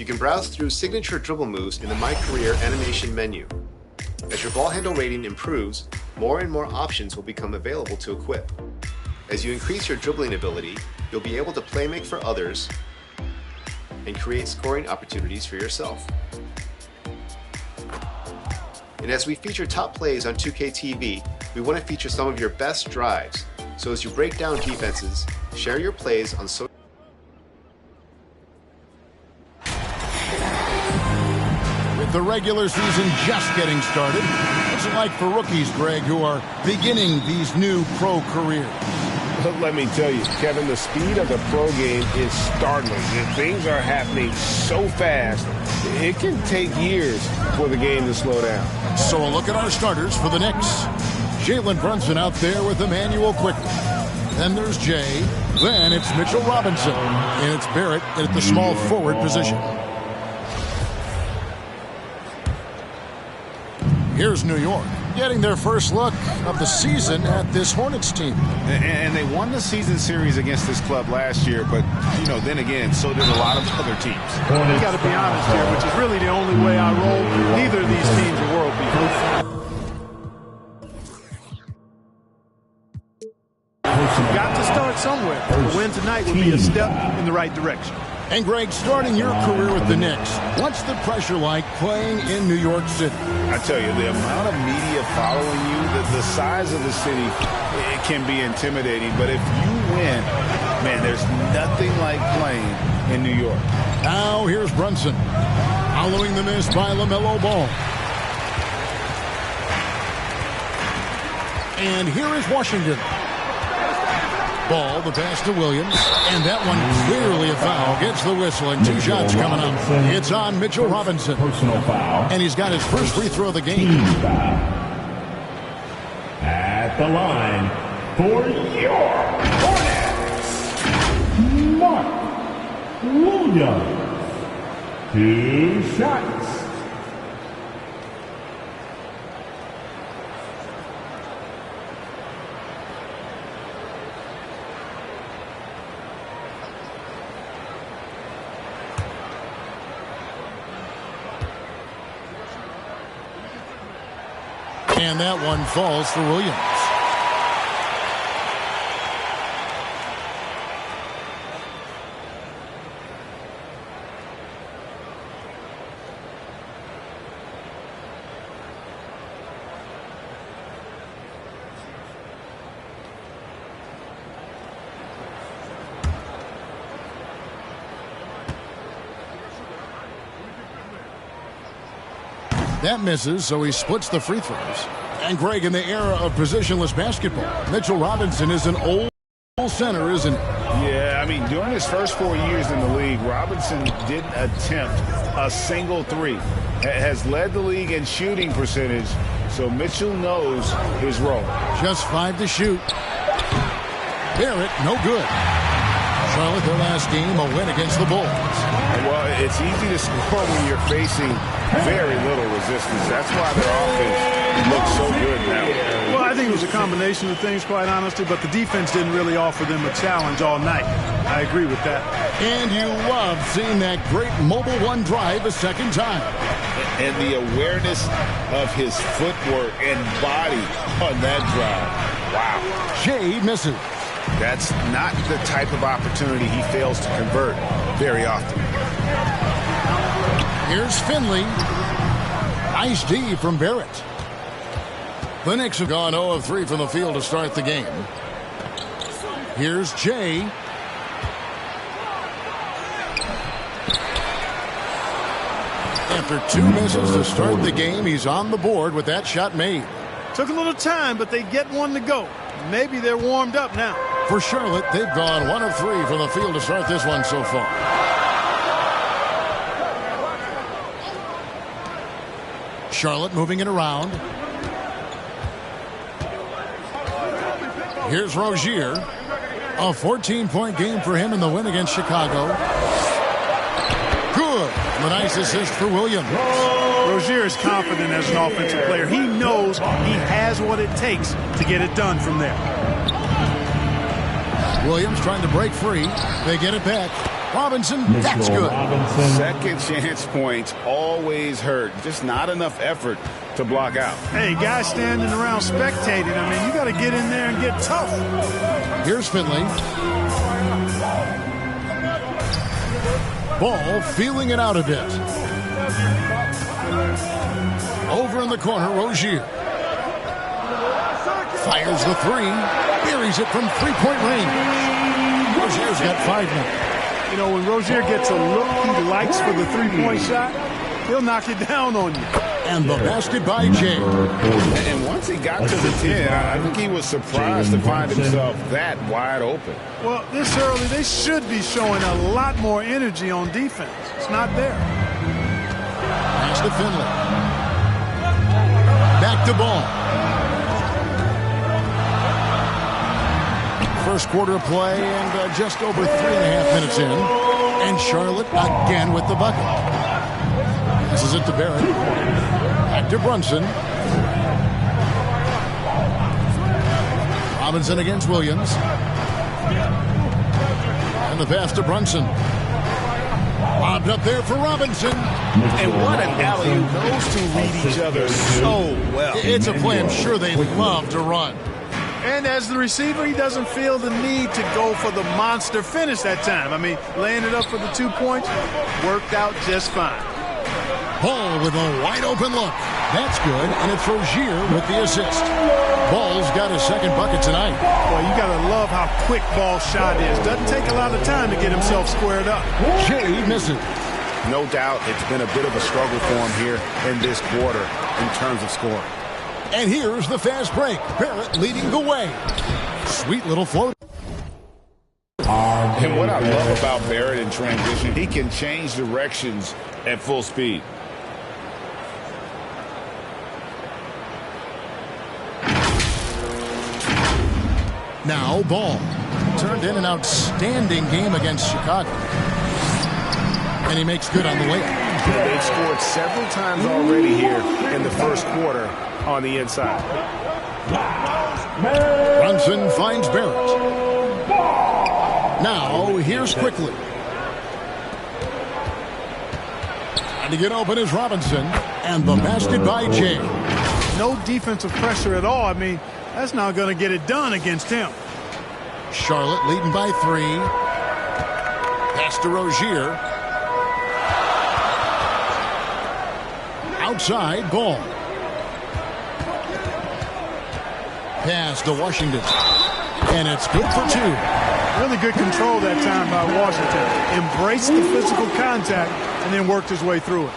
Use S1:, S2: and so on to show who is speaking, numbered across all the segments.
S1: You can browse through signature dribble moves in the My Career animation menu. As your ball handle rating improves, more and more options will become available to equip. As you increase your dribbling ability, you'll be able to play make for others and create scoring opportunities for yourself. And as we feature top plays on 2K TV, we want to feature some of your best drives. So as you break down defenses, share your plays on social.
S2: With the regular season just getting started, what's it like for rookies, Greg, who are beginning these new pro careers?
S3: Let me tell you, Kevin, the speed of the pro game is startling. And things are happening so fast, it can take years for the game to slow down.
S2: So a look at our starters for the Knicks. Jalen Brunson out there with Emmanuel Quickley. Then there's Jay. Then it's Mitchell Robinson. And it's Barrett at the small forward position. Here's New York, getting their first look of the season at this Hornets team.
S4: And they won the season series against this club last year, but, you know, then again, so did a lot of other teams.
S5: You got to be honest here, which is really the only way I roll. Neither of these teams are world beaters. Got to start somewhere. A win tonight would be a step in the right direction.
S2: And Greg, starting your career with the Knicks, what's the pressure like playing in New York City?
S3: I tell you, the amount of media following you, the size of the city, it can be intimidating. But if you win, man, there's nothing like playing in New York.
S2: Now here's Brunson, following the miss by LaMelo Ball. And here is Washington. Ball, the pass to Williams, and that one clearly a foul. Gets the whistle, and two shots coming up. It's on Mitchell Robinson.
S6: Personal foul.
S2: And he's got his first free throw of the game.
S6: At the line for your Hornets, Mark Williams. 2 shots.
S2: And that one falls for Williams. That misses, so he splits the free throws. And Greg, in the era of positionless basketball, Mitchell Robinson is an old center, isn't he?
S3: Yeah, I mean, during his first 4 years in the league, Robinson didn't attempt a single three. Has led the league in shooting percentage, so Mitchell knows his role.
S2: Just 5 to shoot. Barrett, no good. Charlotte, their last game, a win against the Bulls.
S3: Well, it's easy to score when you're facing very little resistance. That's why their offense looks so good now.
S5: Well, I think it was a combination of things, quite honestly, but the defense didn't really offer them a challenge all night. I agree with that.
S2: And you love seeing that great mobile one drive a second time.
S3: And the awareness of his footwork and body on that drive. Wow.
S2: Jay misses.
S3: That's not the type of opportunity he fails to convert very often.
S2: Here's Finley. Nice D from Barrett. The Knicks have gone 0 of 3 from the field to start the game. Here's Jay. After 2 misses to start the game, he's on the board with that shot made.
S5: Took a little time, but they get one to go. Maybe they're warmed up now.
S2: For Charlotte, they've gone 1 of 3 from the field to start this one so far. Charlotte moving it around. Here's Rozier. A 14-point game for him in the win against Chicago. Good. A nice assist for Williams.
S5: Rozier is confident as an offensive player. He knows he has what it takes to get it done from there.
S2: Williams trying to break free. They get it back. Robinson, that's good.
S3: Second chance points always hurt. Just not enough effort to block out.
S5: Hey, guys standing around spectating. I mean, you got to get in there and get tough.
S2: Here's Finley. Ball feeling it out a bit. Over in the corner, Rozier. Fires the three. Buries it from three-point range. Rozier's got 5 now.
S5: You know, when Rozier gets a look he likes for the three-point shot, he'll knock it down on you.
S2: And the basket by Jay.
S3: And once he got to the 10, I think he was surprised to find himself that wide open.
S5: Well, this early, they should be showing a lot more energy on defense. It's not there.
S2: Pass to Finley. Back to Ball. First quarter of play and just over 3.5 minutes in. And Charlotte again with the bucket. Passes it to Barrett. Back to Brunson. Robinson against Williams. And the pass to Brunson. Lobbed up there for Robinson.
S3: And what an alley-oop. Those two read each other so well.
S2: It's a play I'm sure they love to run.
S5: And as the receiver, he doesn't feel the need to go for the monster finish that time. I mean, laying it up for the 2 points worked out just fine.
S2: Ball with a wide open look. That's good, and it's Rozier with the assist. Ball's got his second bucket tonight.
S5: Well, you got to love how quick Ball's shot is. Doesn't take a lot of time to get himself squared up.
S2: Jay misses.
S3: No doubt it's been a bit of a struggle for him here in this quarter in terms of scoring.
S2: And here's the fast break. Barrett leading the way. Sweet little float.
S3: And what I love about Barrett in transition, he can change directions at full speed.
S2: Now Ball. Turned in an outstanding game against Chicago. And he makes good on the layup.
S3: They've scored several times already here in the first quarter on the inside.
S2: Brunson finds Barrett. Now here's Quickly. Trying to get open is Robinson. And the basket by Jay.
S5: No defensive pressure at all. I mean, that's not going to get it done against him.
S2: Charlotte leading by 3. Pass to Rozier. Outside, Ball. Pass to Washington. And it's good for 2.
S5: Really good control that time by Washington. Embraced the physical contact and then worked his way through it.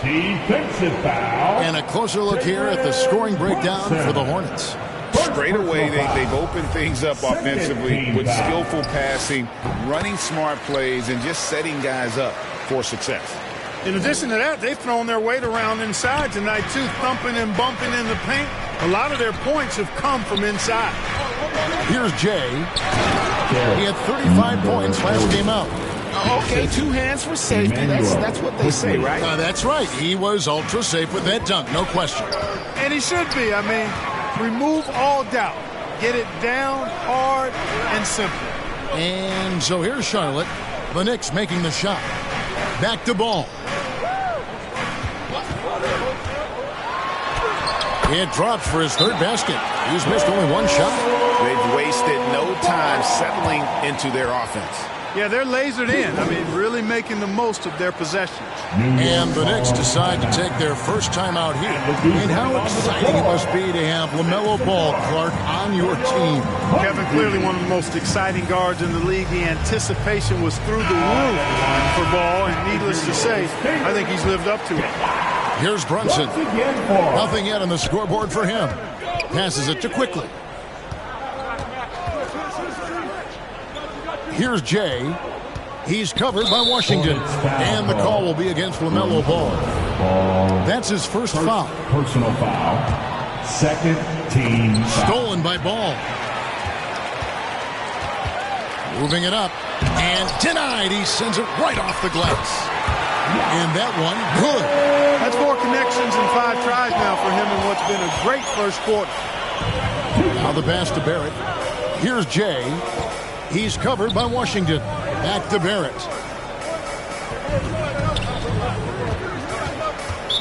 S6: Defensive foul.
S2: And a closer look here at the scoring breakdown for the Hornets.
S3: Straight away, they've opened things up offensively with skillful passing, running smart plays, and just setting guys up for success.
S5: In addition to that, they've thrown their weight around inside tonight, too, thumping and bumping in the paint. A lot of their points have come from inside.
S2: Here's Jay. He had 35 points last game out.
S3: Okay, 2 hands for safety. That's what they say, right?
S2: That's right. He was ultra safe with that dunk, no question.
S5: And he should be. I mean, remove all doubt. Get it down, hard, and simple.
S2: And so here's Charlotte. The Knicks making the shot. Back to Ball. It drops for his 3rd basket. He's missed only 1 shot.
S3: They've wasted no time settling into their offense.
S5: Yeah, they're lasered in. I mean, really making the most of their possessions.
S2: And the Knicks decide to take their first time out here. And how exciting it must be to have LaMelo Ball, Clark, on your team.
S5: Kevin, clearly one of the most exciting guards in the league. The anticipation was through the roof for Ball, and needless to say, I think he's lived up to it.
S2: Here's Brunson. Nothing yet on the scoreboard for him. Passes it to Quickly. Here's Jay. He's covered by Washington. And the call will be against LaMelo Ball. That's his first foul.
S6: Personal foul. Second team foul.
S2: Stolen by Ball. Moving it up. And denied. He sends it right off the glass. And that one, good.
S5: That's 4 connections and 5 tries now for him in what's been a great first quarter.
S2: Now the pass to Barrett. Here's Jay. He's covered by Washington. Back to Barrett.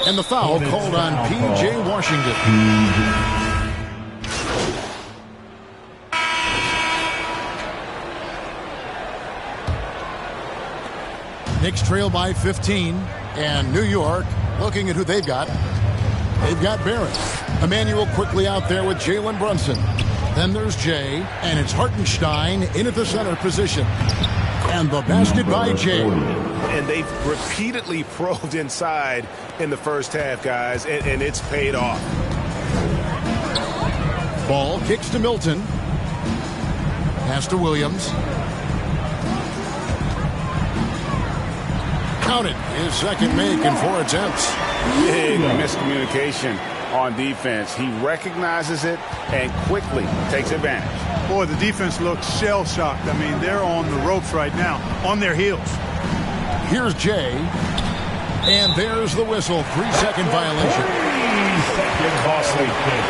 S2: And the foul called on P.J. Washington. Knicks trail by 15. And New York looking at who they've got. They've got Barrett. Emmanuel quickly out there with Jalen Brunson. Then there's Jay, and it's Hartenstein in at the center position. And the basket by Jay.
S3: And they've repeatedly probed inside in the first half, guys, and it's paid off.
S2: Ball kicks to Milton. Pass to Williams. Counted. His second make in 4 attempts.
S3: Big miscommunication on defense. He recognizes it and quickly takes advantage.
S5: Boy, the defense looks shell-shocked. I mean, they're on the ropes right now, on their heels.
S2: Here's Jay. And there's the whistle. 3-second violation.
S3: Costly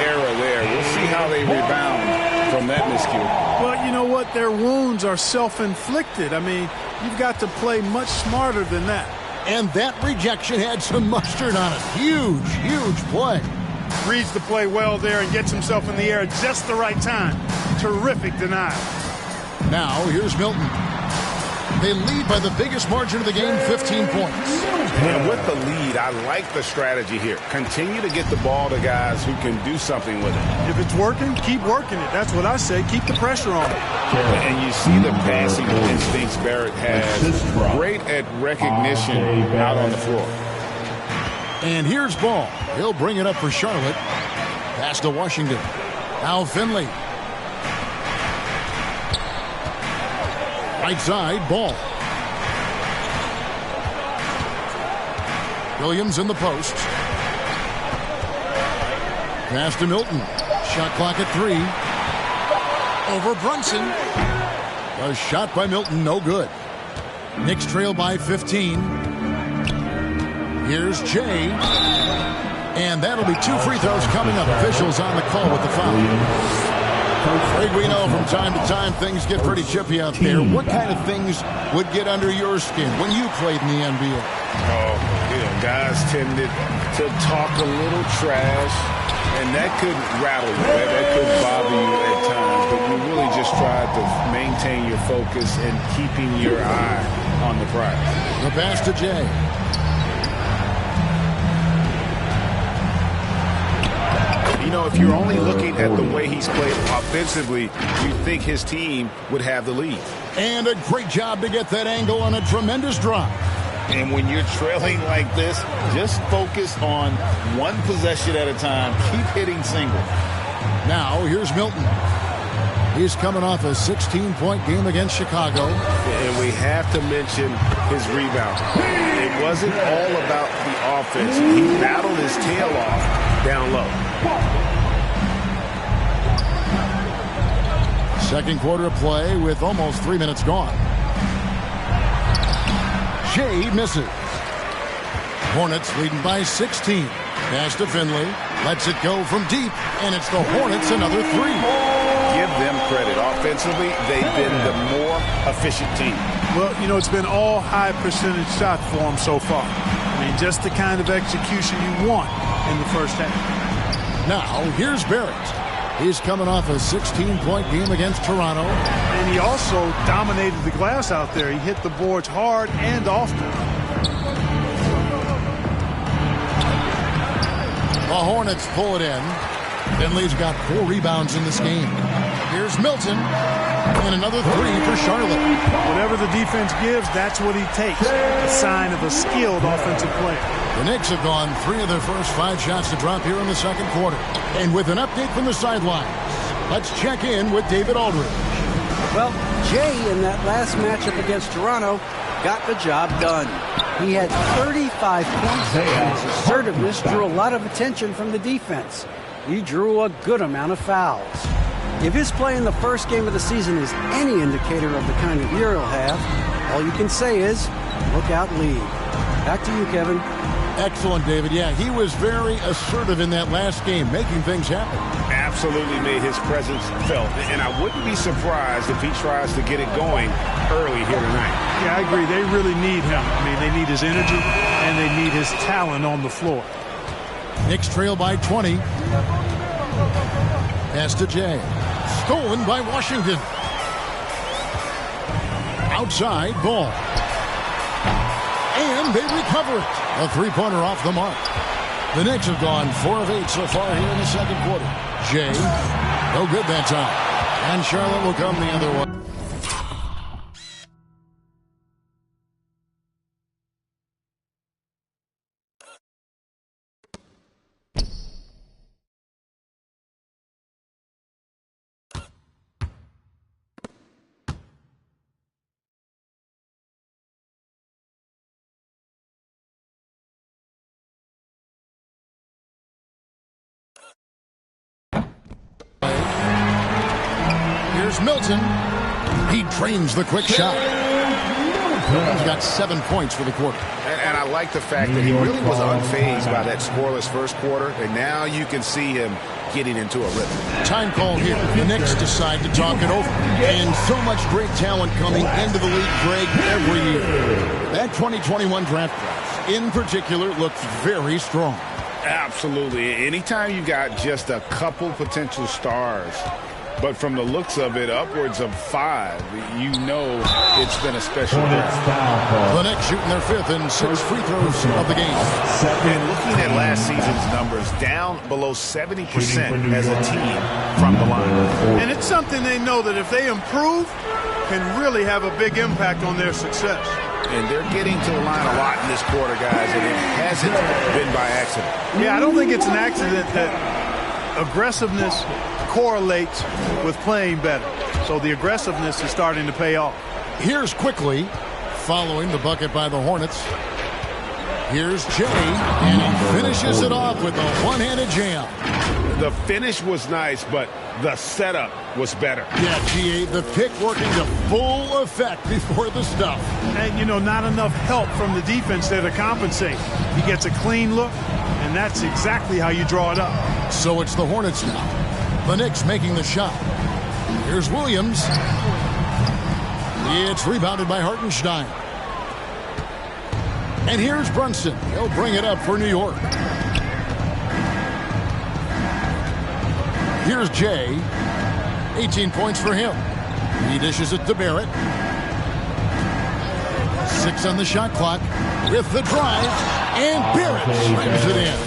S3: error there. We'll see how they rebound from that miscue.
S5: Well, you know what? Their wounds are self-inflicted. I mean, you've got to play much smarter than that.
S2: And that rejection had some mustard on it. Huge, huge play.
S5: Reads the play well there and gets himself in the air at just the right time. Terrific denial.
S2: Now, here's Milton. They lead by the biggest margin of the game, 15 points.
S3: And with the lead, I like the strategy here. Continue to get the ball to guys who can do something with it.
S5: If it's working, keep working it. That's what I say. Keep the pressure on.
S3: And you see the passing instincts Barrett has. Great at recognition out on the floor.
S2: And here's Ball. He'll bring it up for Charlotte. Pass to Washington. Now Finley. Right side, Ball. Williams in the post. Pass to Milton. Shot clock at 3. Over Brunson. A shot by Milton, no good. Knicks trail by 15. Here's Jay. And that'll be 2 free throws coming up. Officials on the call with the foul. Craig, we know from time to time things get pretty chippy out there. What kind of things would get under your skin when you played in the NBA?
S3: Oh, guys tended to talk a little trash, and that could rattle you. That could bother you at times, but you really just tried to maintain your focus and keeping your eye on the prize.
S2: The pass to Jay.
S3: You know, if you're only looking at the way he's played offensively, you'd think his team would have the lead.
S2: And a great job to get that angle on a tremendous drive.
S3: And when you're trailing like this, just focus on one possession at a time. Keep hitting singles.
S2: Now, here's Milton. He's coming off a 16-point game against Chicago.
S3: And we have to mention his rebound. It wasn't all about the offense. He battled his tail off down low.
S2: Second quarter of play with almost 3 minutes gone. Jay misses. Hornets leading by 16. Pass to Finley. Lets it go from deep. And it's the Hornets another 3.
S3: Give them credit. Offensively, they've been the more efficient team.
S5: Well, you know, it's been all high percentage shots for them so far. I mean, just the kind of execution you want in the first half.
S2: Now, here's Barrett. He's coming off a 16-point game against Toronto.
S5: And he also dominated the glass out there. He hit the boards hard and often.
S2: The Hornets pull it in. Finley's got 4 rebounds in this game. Here's Milton. And another 3 for Charlotte.
S5: Whatever the defense gives, that's what he takes. A sign of a skilled offensive player.
S2: The Knicks have gone 3 of their first 5 shots to drop here in the second quarter. And with an update from the sidelines, let's check in with David Aldridge.
S7: Well, Jay in that last matchup against Toronto got the job done. He had 35 points, and his assertiveness drew a lot of attention from the defense. He drew a good amount of fouls. If his play in the first game of the season is any indicator of the kind of year he'll have, all you can say is, look out, lead. Back to you, Kevin.
S2: Excellent, David. Yeah, he was very assertive in that last game, making things happen.
S3: absolutely made his presence felt. And I wouldn't be surprised if he tries to get it going early here tonight.
S5: Yeah, I agree. They really need him. I mean, they need his energy, and they need his talent on the floor.
S2: Knicks trail by 20. Pass to Jay. Stolen by Washington. Outside, Ball. And they recover it. A three-pointer off the mark. The Knicks have gone 4 of 8 so far here in the second quarter. Jay, no good that time. And Charlotte will come the other one. Here's Milton. He drains the quick shot. He's got 7 points for the quarter.
S3: And I like the fact that he really was unfazed by that scoreless first quarter, and now you can see him getting into a rhythm.
S2: Time call here. The Knicks decide to talk it over. And so much great talent coming into the league, Greg, every year. That 2021 draft class, in particular, looks very strong.
S3: Absolutely. Anytime you got just a couple potential stars, but from the looks of it, upwards of 5, you know it's been a special draft.
S2: The Knicks shooting their 5th and 6 free throws of the game.
S3: And looking at last season's numbers, down below 70% as a team from the line.
S5: And it's something they know that if they improve, can really have a big impact on their success.
S3: And they're getting to the line a lot in this quarter, guys, and it hasn't been by accident.
S5: Yeah, I don't think it's an accident that aggressiveness correlates with playing better. So the aggressiveness is starting to pay off.
S2: Here's Quickly, following the bucket by the Hornets. Here's Jay, and he finishes it off with a one-handed jam.
S3: The finish was nice, but the setup was better.
S2: Yeah, GA, the pick working to full effect before the stuff.
S5: And, you know, not enough help from the defense there to compensate. He gets a clean look, and that's exactly how you draw it up.
S2: So it's the Hornets now. The Knicks making the shot. Here's Williams. It's rebounded by Hartenstein. And here's Brunson. He'll bring it up for New York. Here's Jay. 18 points for him. He dishes it to Barrett. 6 on the shot clock with the drive. And Barrett slams it in.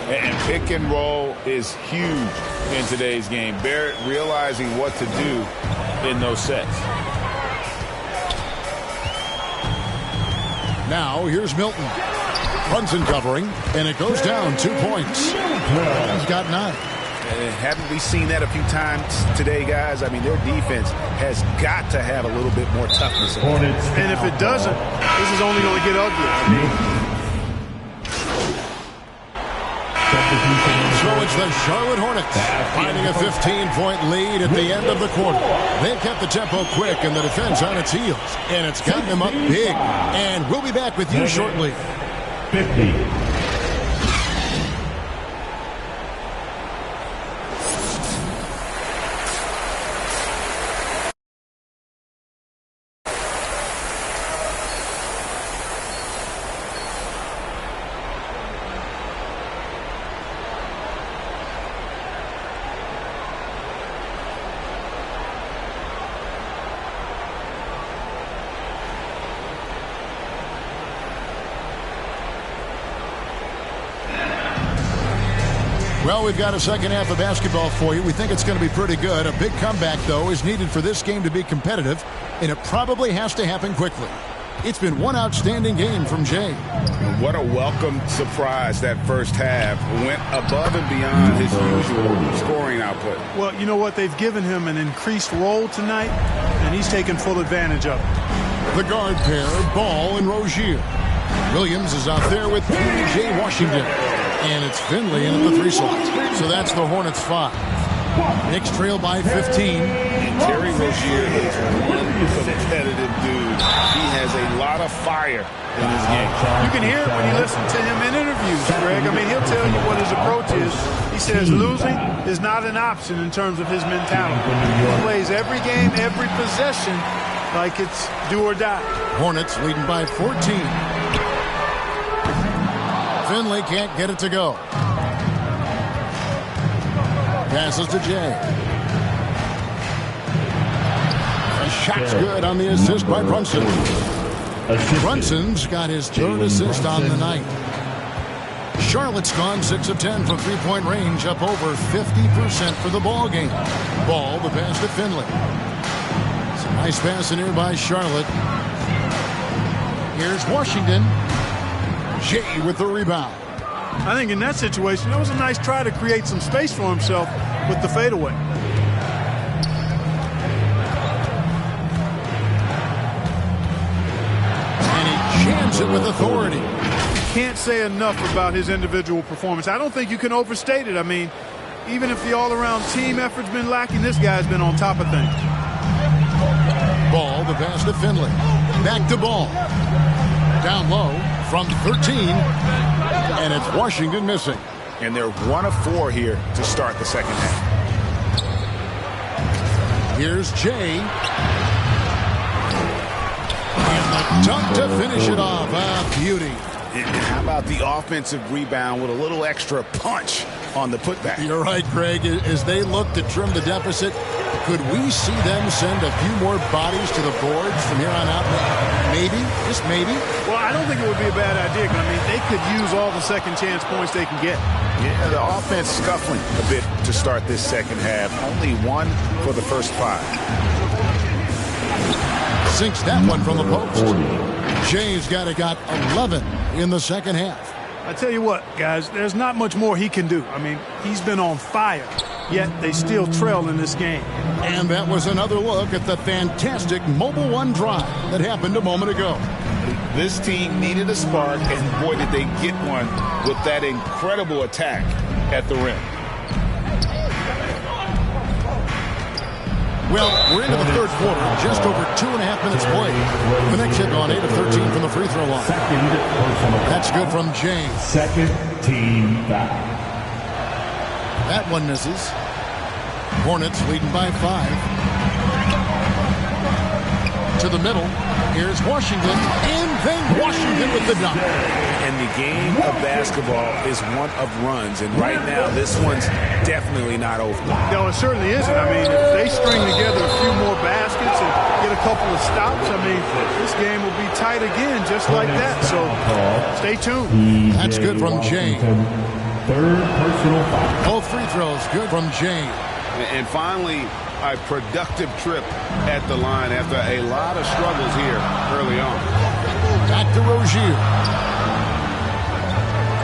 S3: And pick and roll is huge in today's game. Barrett realizing what to do in those sets.
S2: Now here's Milton. Brunson covering, and it goes down 2 points. He's got 9.
S3: And haven't we seen that a few times today, guys? I mean, their defense has got to have a little bit more toughness.
S5: And if it doesn't, this is only going to get ugly.
S2: So it's the Charlotte Hornets finding a 15-point lead at the end of the quarter. They've kept the tempo quick and the defense on its heels, and it's gotten them up big. And we'll be back with you shortly.
S6: 50.
S2: Well, we've got a second half of basketball for you. We think it's going to be pretty good. A big comeback, though, is needed for this game to be competitive, and it probably has to happen quickly. It's been one outstanding game from Jay.
S3: What a welcome surprise that first half. Went above and beyond his usual scoring output.
S5: Well, you know what? They've given him an increased role tonight, and he's taken full advantage of it.
S2: The guard pair, Ball and Rozier. Williams is out there with P.J. Washington. And it's Finley in at the 3 slot. So that's the Hornets 5. Knicks trail by 15.
S3: And Terry Rozier is one competitive dude. He has a lot of fire in his game.
S5: You can hear it when you listen to him in interviews, Greg. I mean, he'll tell you what his approach is. He says losing is not an option in terms of his mentality. He plays every game, every possession like it's do or die.
S2: Hornets leading by 14. Finley can't get it to go. Passes to Jay. The shot's good on the assist by Brunson. Brunson's got his third assist on the night. Charlotte's gone 6 of 10 from three-point range, up over 50% for the ball game. Ball, the pass to Finley. Some nice pass in here by Charlotte. Here's Washington. Jay with the rebound.
S5: I think in that situation, that was a nice try to create some space for himself with the fadeaway.
S2: And he jams it with authority.
S5: Can't say enough about his individual performance. I don't think you can overstate it. I mean, even if the all-around team effort's been lacking, this guy's been on top of things.
S2: Ball, the pass to Finley. Back to Ball. Down low from 13. And it's Washington missing.
S3: And they're 1 of 4 here to start the second half.
S2: Here's Jay. And the dunk to finish it off. A beauty.
S3: And how about the offensive rebound with a little extra punch on the putback?
S2: You're right, Greg. As they look to trim the deficit, could we see them send a few more bodies to the boards from here on out? Maybe, just maybe.
S5: Well, I don't think it would be a bad idea. I mean, they could use all the second chance points they can get.
S3: Yeah, the offense scuffling a bit to start this second half. Only 1 for the first 5.
S2: Sinks that one from the post. Jay's got 11 in the second half.
S5: I tell you what, guys, there's not much more he can do. I mean, he's been on fire, yet they still trail in this game.
S2: And that was another look at the fantastic Mobile One drive that happened a moment ago.
S3: This team needed a spark, and boy, did they get one with that incredible attack at the rim.
S2: Well, we're into the third quarter, just over 2.5 minutes played. The Knicks have gone 8 of 13 from the free throw line. That's good from James.
S6: Second team foul.
S2: That one misses. Hornets leading by 5. To the middle. Here's Washington. And then Washington with the dunk.
S3: And the game of basketball is one of runs. And right now, this one's definitely not over.
S5: No, it certainly isn't. I mean, if they string together a few more baskets and get a couple of stops, I mean, this game will be tight again just like that. So stay tuned.
S2: That's good from James.
S6: Third personal foul.
S2: Both free throws good from James.
S4: And finally, a productive trip at the line after a lot of struggles here early on.
S2: Back to Rozier.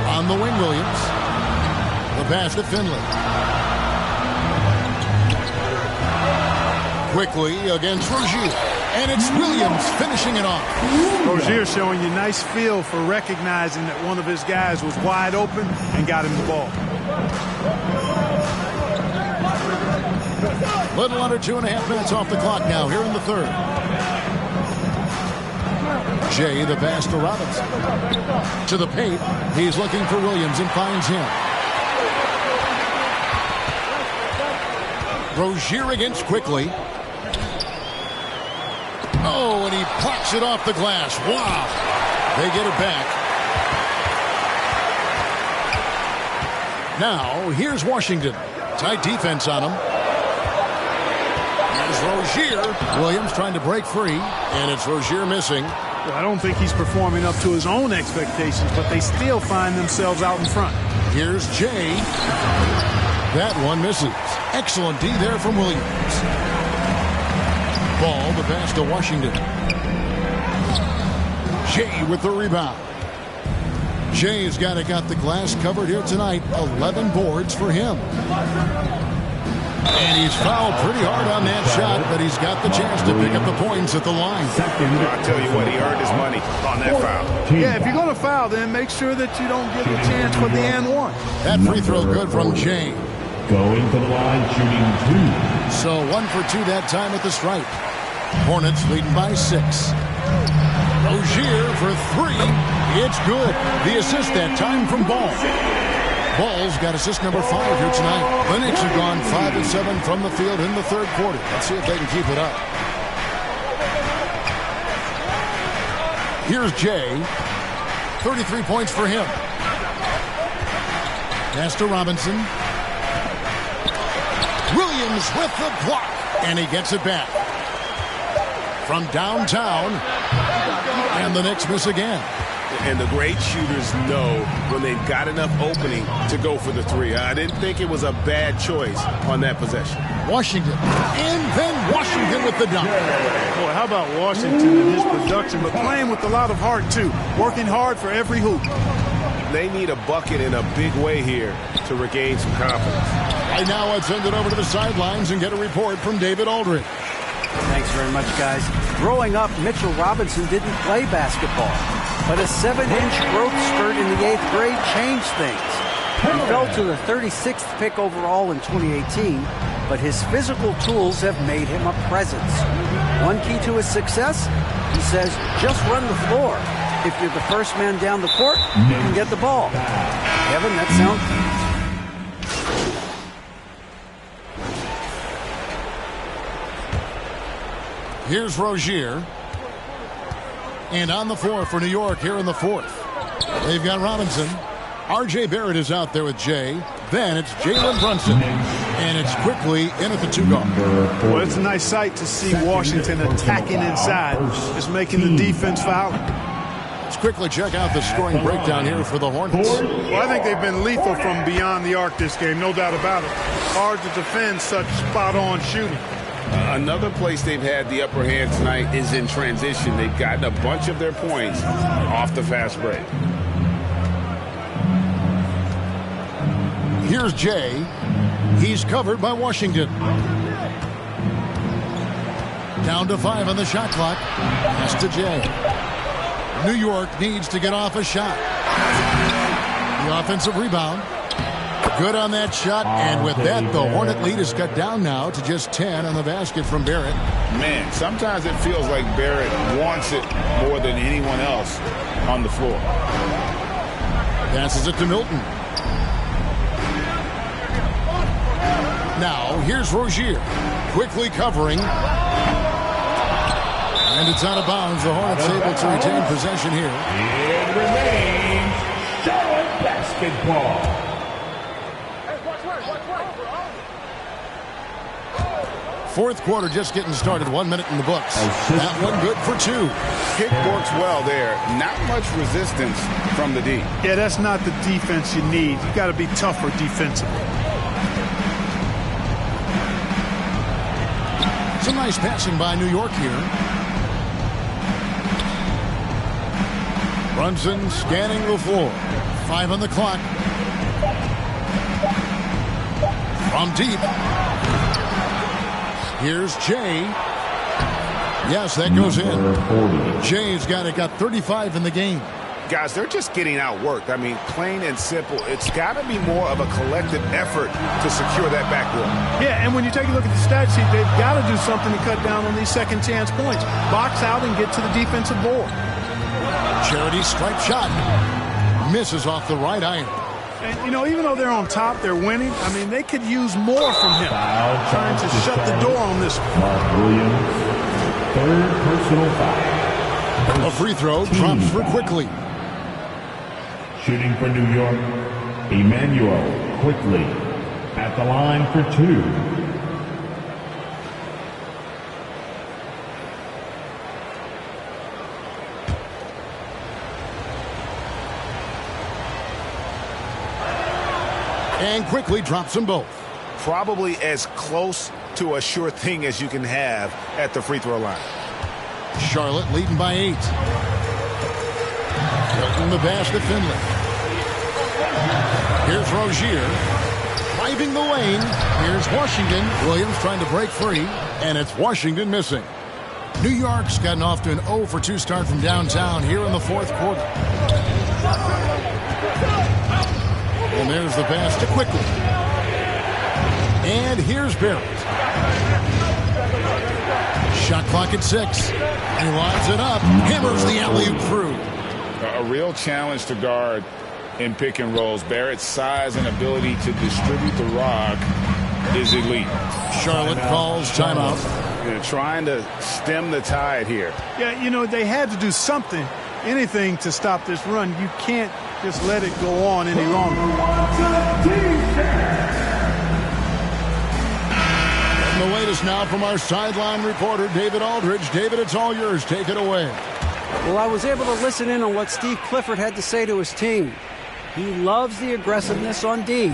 S2: On the wing, Williams. The pass to Finley. Quickly against Rozier. And it's Williams finishing it off.
S5: Rozier showing you nice feel for recognizing that one of his guys was wide open and got him the ball.
S2: Little under 2.5 minutes off the clock now here in the third. Jay, the pass to Robinson. To the paint. He's looking for Williams and finds him. Rozier against Quickly. Oh, and he pops it off the glass. Wow. They get it back. Now, here's Washington. Tight defense on him. Here's Rozier. Williams trying to break free, and it's Rozier missing.
S5: Well, I don't think he's performing up to his own expectations, but they still find themselves out in front.
S2: Here's Jay. That one misses. Excellent D there from Williams. Ball, the pass to Washington. Jay with the rebound. Jay's got the glass covered here tonight. 11 boards for him. And he's fouled pretty hard on that shot, but he's got the chance to pick up the points at the line.
S3: I'll tell you what, he earned his money on that foul.
S5: Yeah, if you're going to foul, then make sure that you don't give the chance for the and one.
S2: That free throw good from Jay.
S6: Going to the line, shooting 2.
S2: So 1 for 2 that time at the stripe. Hornets leading by 6. Rozier for 3. It's good. The assist that time from Ball. Bulls got assist number 5 here tonight. The Knicks have gone 5 of 7 from the field in the third quarter. Let's see if they can keep it up. Here's Jay. 33 points for him. Pass to Robinson. Williams with the block. And he gets it back. From downtown. And the Knicks miss again.
S4: And the great shooters know when they've got enough opening to go for the three. I didn't think it was a bad choice on that possession.
S2: Washington. And then Washington with the dunk.
S5: Boy, how about Washington and his production, but playing with a lot of heart, too. Working hard for every hoop.
S4: They need a bucket in a big way here to regain some confidence.
S2: Right now, let's send it over to the sidelines and get a report from David Aldridge.
S7: Thanks very much, guys. Growing up, Mitchell Robinson didn't play basketball, but a 7-inch growth spurt in the 8th grade changed things. He fell to the 36th pick overall in 2018, but his physical tools have made him a presence. One key to his success, he says, just run the floor. If you're the first man down the court, you can get the ball. Kevin, that sounds...
S2: Here's Rozier. And on the floor for New York here in the fourth. They've got Robinson. R.J. Barrett is out there with Jay. Then it's Jalen Brunson. And it's quickly in at the 2-guard.
S5: Well, it's a nice sight to see Washington attacking inside. Just making the defense foul.
S2: Let's quickly check out the scoring breakdown here for the Hornets.
S5: Well, I think they've been lethal from beyond the arc this game, no doubt about it. Hard to defend such spot-on shooting.
S4: Another place they've had the upper hand tonight is in transition. They've gotten a bunch of their points off the fast break.
S2: Here's Jay. He's covered by Washington. Down to 5 on the shot clock. Pass to Jay. New York needs to get off a shot. The offensive rebound. Good on that shot, and with that, the Hornet lead is cut down now to just 10 on the basket from Barrett.
S4: Man, sometimes it feels like Barrett wants it more than anyone else on the floor.
S2: Passes it to Milton. Now, here's Rozier, quickly covering. And it's out of bounds. The Hornets able to retain possession here.
S6: It remains Charlotte basketball.
S2: Fourth quarter just getting started. 1 minute in the books. That one good for 2.
S4: Kick works well there. Not much resistance from the D.
S5: Yeah, that's not the defense you need. You got to be tougher defensively.
S2: Some nice passing by New York here. Brunson scanning the floor. 5 on the clock. From deep. Here's Jay. Yes, that goes in. Jay's got 35 in the game.
S4: Guys, they're just getting outworked. I mean, plain and simple. It's got to be more of a collective effort to secure that backboard.
S5: Yeah, and when you take a look at the stat sheet, they've got to do something to cut down on these second chance points. Box out and get to the defensive board.
S2: Charity stripe shot. Misses off the right iron.
S5: And, you know, even though they're on top, they're winning. I mean, they could use more from him. Trying to shut the door on this one.
S6: Mark Williams, third personal foul.
S2: A free throw drops for Quickly.
S6: Shooting for New York, Emmanuel Quickly at the line for 2.
S2: And Quickly drops them both.
S4: Probably as close to a sure thing as you can have at the free throw line.
S2: Charlotte leading by 8. Hilton the pass to Finley. Here's Rozier. Driving the lane. Here's Washington. Williams trying to break free. And it's Washington missing. New York's gotten off to an 0 for 2 start from downtown here in the fourth quarter. And there's the pass to Quickly. And here's Barrett. Shot clock at 6. He lines it up. Hammers the alley-oop through.
S4: A real challenge to guard
S3: in pick and rolls. Barrett's size and ability to distribute the rock is elite.
S2: Charlotte calls timeout.
S3: Trying to stem the tide here.
S5: Yeah, you know, they had to do something, anything to stop this run. You can't just let it go on any longer.
S2: And the latest now from our sideline reporter, David Aldridge. David, it's all yours. Take it away.
S7: Well, I was able to listen in on what Steve Clifford had to say to his team. He loves the aggressiveness on D.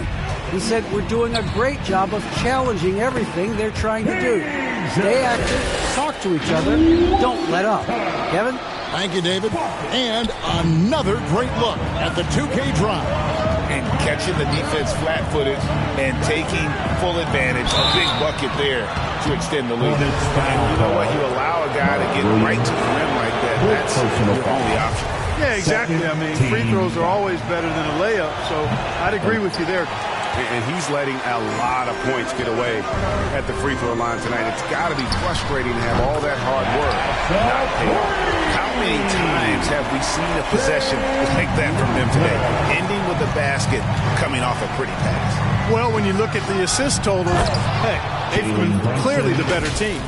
S7: He said, we're doing a great job of challenging everything they're trying to do. Stay active, talk to each other, don't let up. Kevin?
S2: Thank you, David. And another great look at the 2K drive.
S3: And catching the defense flat-footed and taking full advantage. A big bucket there to extend the lead. And you know what? You allow a guy to get right to the rim like that. That's your only option.
S5: Yeah, exactly. I mean, free throws are always better than a layup, so I'd agree with you there.
S4: And he's letting a lot of points get away at the free throw line tonight. It's got to be frustrating to have all that hard work not pay off. How many times have we seen a possession like that from them today, ending with a basket coming off a pretty pass?
S5: Well, when you look at the assist totals, hey, they've been clearly the better team.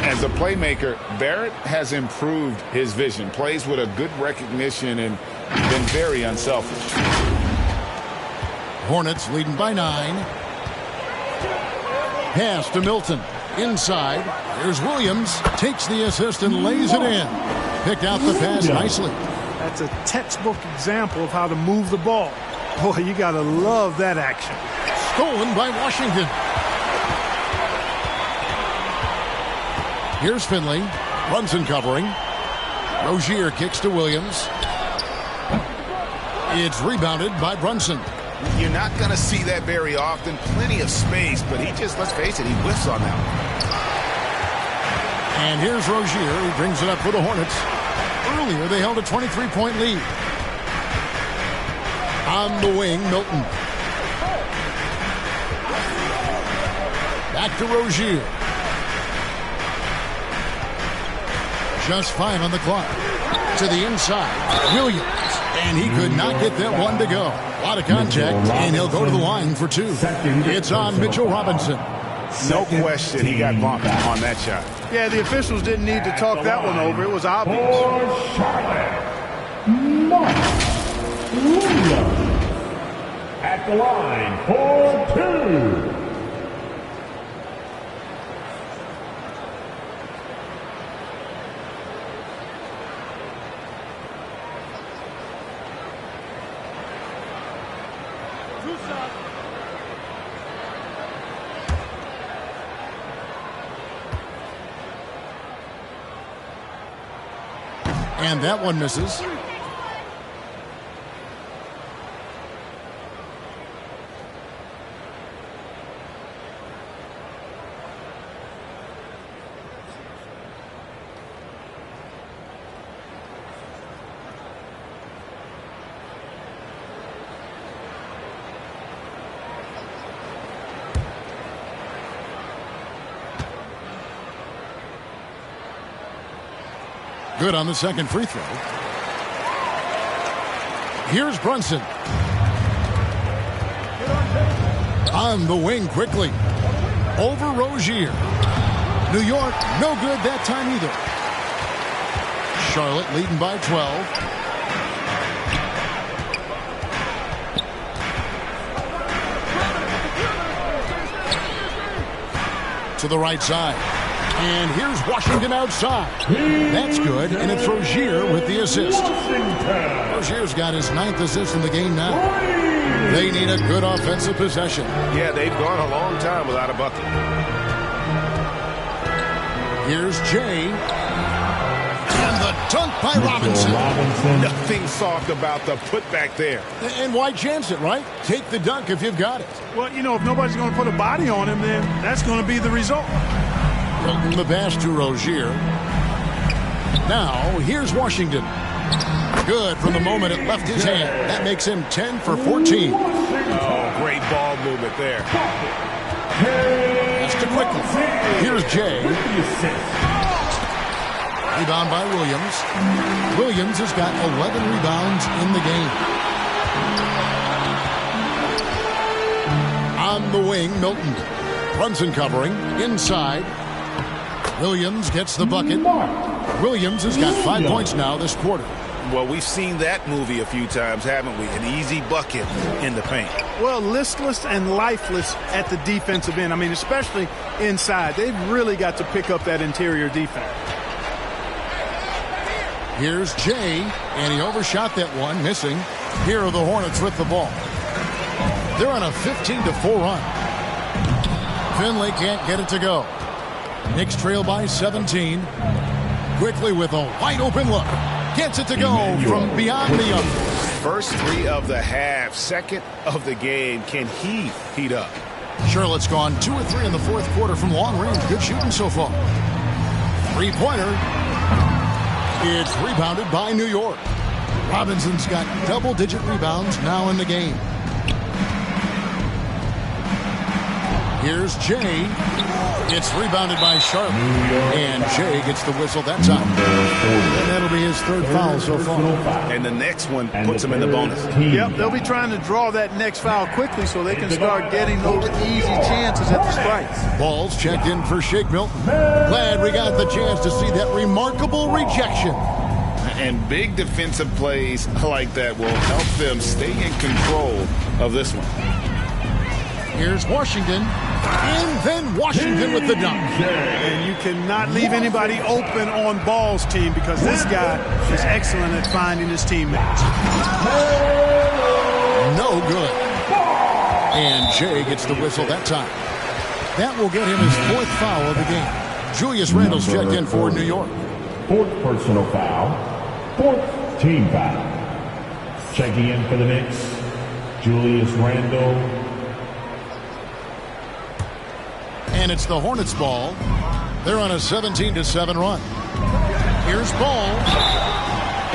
S3: As a playmaker, Barrett has improved his vision, plays with a good recognition and been very unselfish.
S2: Hornets leading by 9. Pass to Milton. Inside. Here's Williams. Takes the assist and lays it in. Picked out the pass nicely.
S5: That's a textbook example of how to move the ball. Boy, you got to love that action.
S2: Stolen by Washington. Here's Finley. Brunson covering. Rozier kicks to Williams. It's rebounded by Brunson.
S4: You're not going to see that very often. Plenty of space, but he just, let's face it, he whiffs on that one.
S2: And here's Rozier. He brings it up for the Hornets. Earlier, they held a 23-point lead. On the wing, Milton. Back to Rozier. Just 5 on the clock. To the inside, Williams. And he could not get that one to go. A lot of contact, and he'll go to the line for 2. It's on Mitchell Robinson.
S4: No question he got bumped on that shot.
S5: Yeah, the officials didn't need to talk that one over. It was obvious.
S6: For Charlotte, Mark Williams at the line for 2.
S2: And that one misses. Good on the second free throw. Here's Brunson. On the wing quickly. Over Rozier. New York, no good that time either. Charlotte leading by 12. To the right side. And here's Washington outside. That's good, and it's Rozier with the assist. Rozier's got his 9th assist in the game now. They need a good offensive possession.
S4: Yeah, they've gone a long time without a bucket.
S2: Here's Jay. And the dunk by Robinson.
S4: Nothing soft about the putback there.
S2: And why chance it, right? Take the dunk if you've got it.
S5: Well, you know, if nobody's going to put a body on him, then that's going to be the result.
S2: Milton the pass to Rozier. Now, here's Washington. Good from the moment it left his hand. That makes him 10 for 14.
S4: Oh, great ball movement there.
S2: Just too quickly. Here's Jay. Rebound by Williams. Williams has got 11 rebounds in the game. the wing, Milton. Brunson covering, inside. Williams gets the bucket. Williams has got 5 points now this quarter.
S3: Well, we've seen that movie a few times, haven't we? An easy bucket in the paint.
S5: Well, listless and lifeless at the defensive end. I mean, especially inside. They've really got to pick up that interior defense.
S2: Here's Jay, and he overshot that one, missing. Here are the Hornets with the ball. They're on a 15-4 run. Finley can't get it to go. Knicks trail by 17. Quickly with a wide-open look. Gets it to go from beyond the arc.
S3: First 3 of the half, second of the game. Can he heat up?
S2: Charlotte's gone 2 or 3 in the fourth quarter from long range. Good shooting so far. Three-pointer. It's rebounded by New York. Robinson's got double-digit rebounds now in the game. Here's Jay. It's rebounded by Sharp. And Jay gets the whistle that time. And that'll be his 3rd foul so far.
S3: And the next one puts him in the bonus.
S5: Yep, they'll be trying to draw that next foul quickly so they can start getting those easy chances at the strikes.
S2: Ball's checked in for Shake Milton. Glad we got the chance to see that remarkable rejection.
S3: And big defensive plays like that will help them stay in control of this one.
S2: Here's Washington. And then Washington with the dunk.
S5: And you cannot leave anybody open on Ball's team because this guy is excellent at finding his teammates.
S2: No good. And Jay gets the whistle that time. That will get him his 4th foul of the game. Julius Randle's checked in for New York.
S6: 4th personal foul. 4th team foul. Checking in for the Knicks, Julius Randle.
S2: And it's the Hornets ball. They're on a 17-7 run. Here's Ball.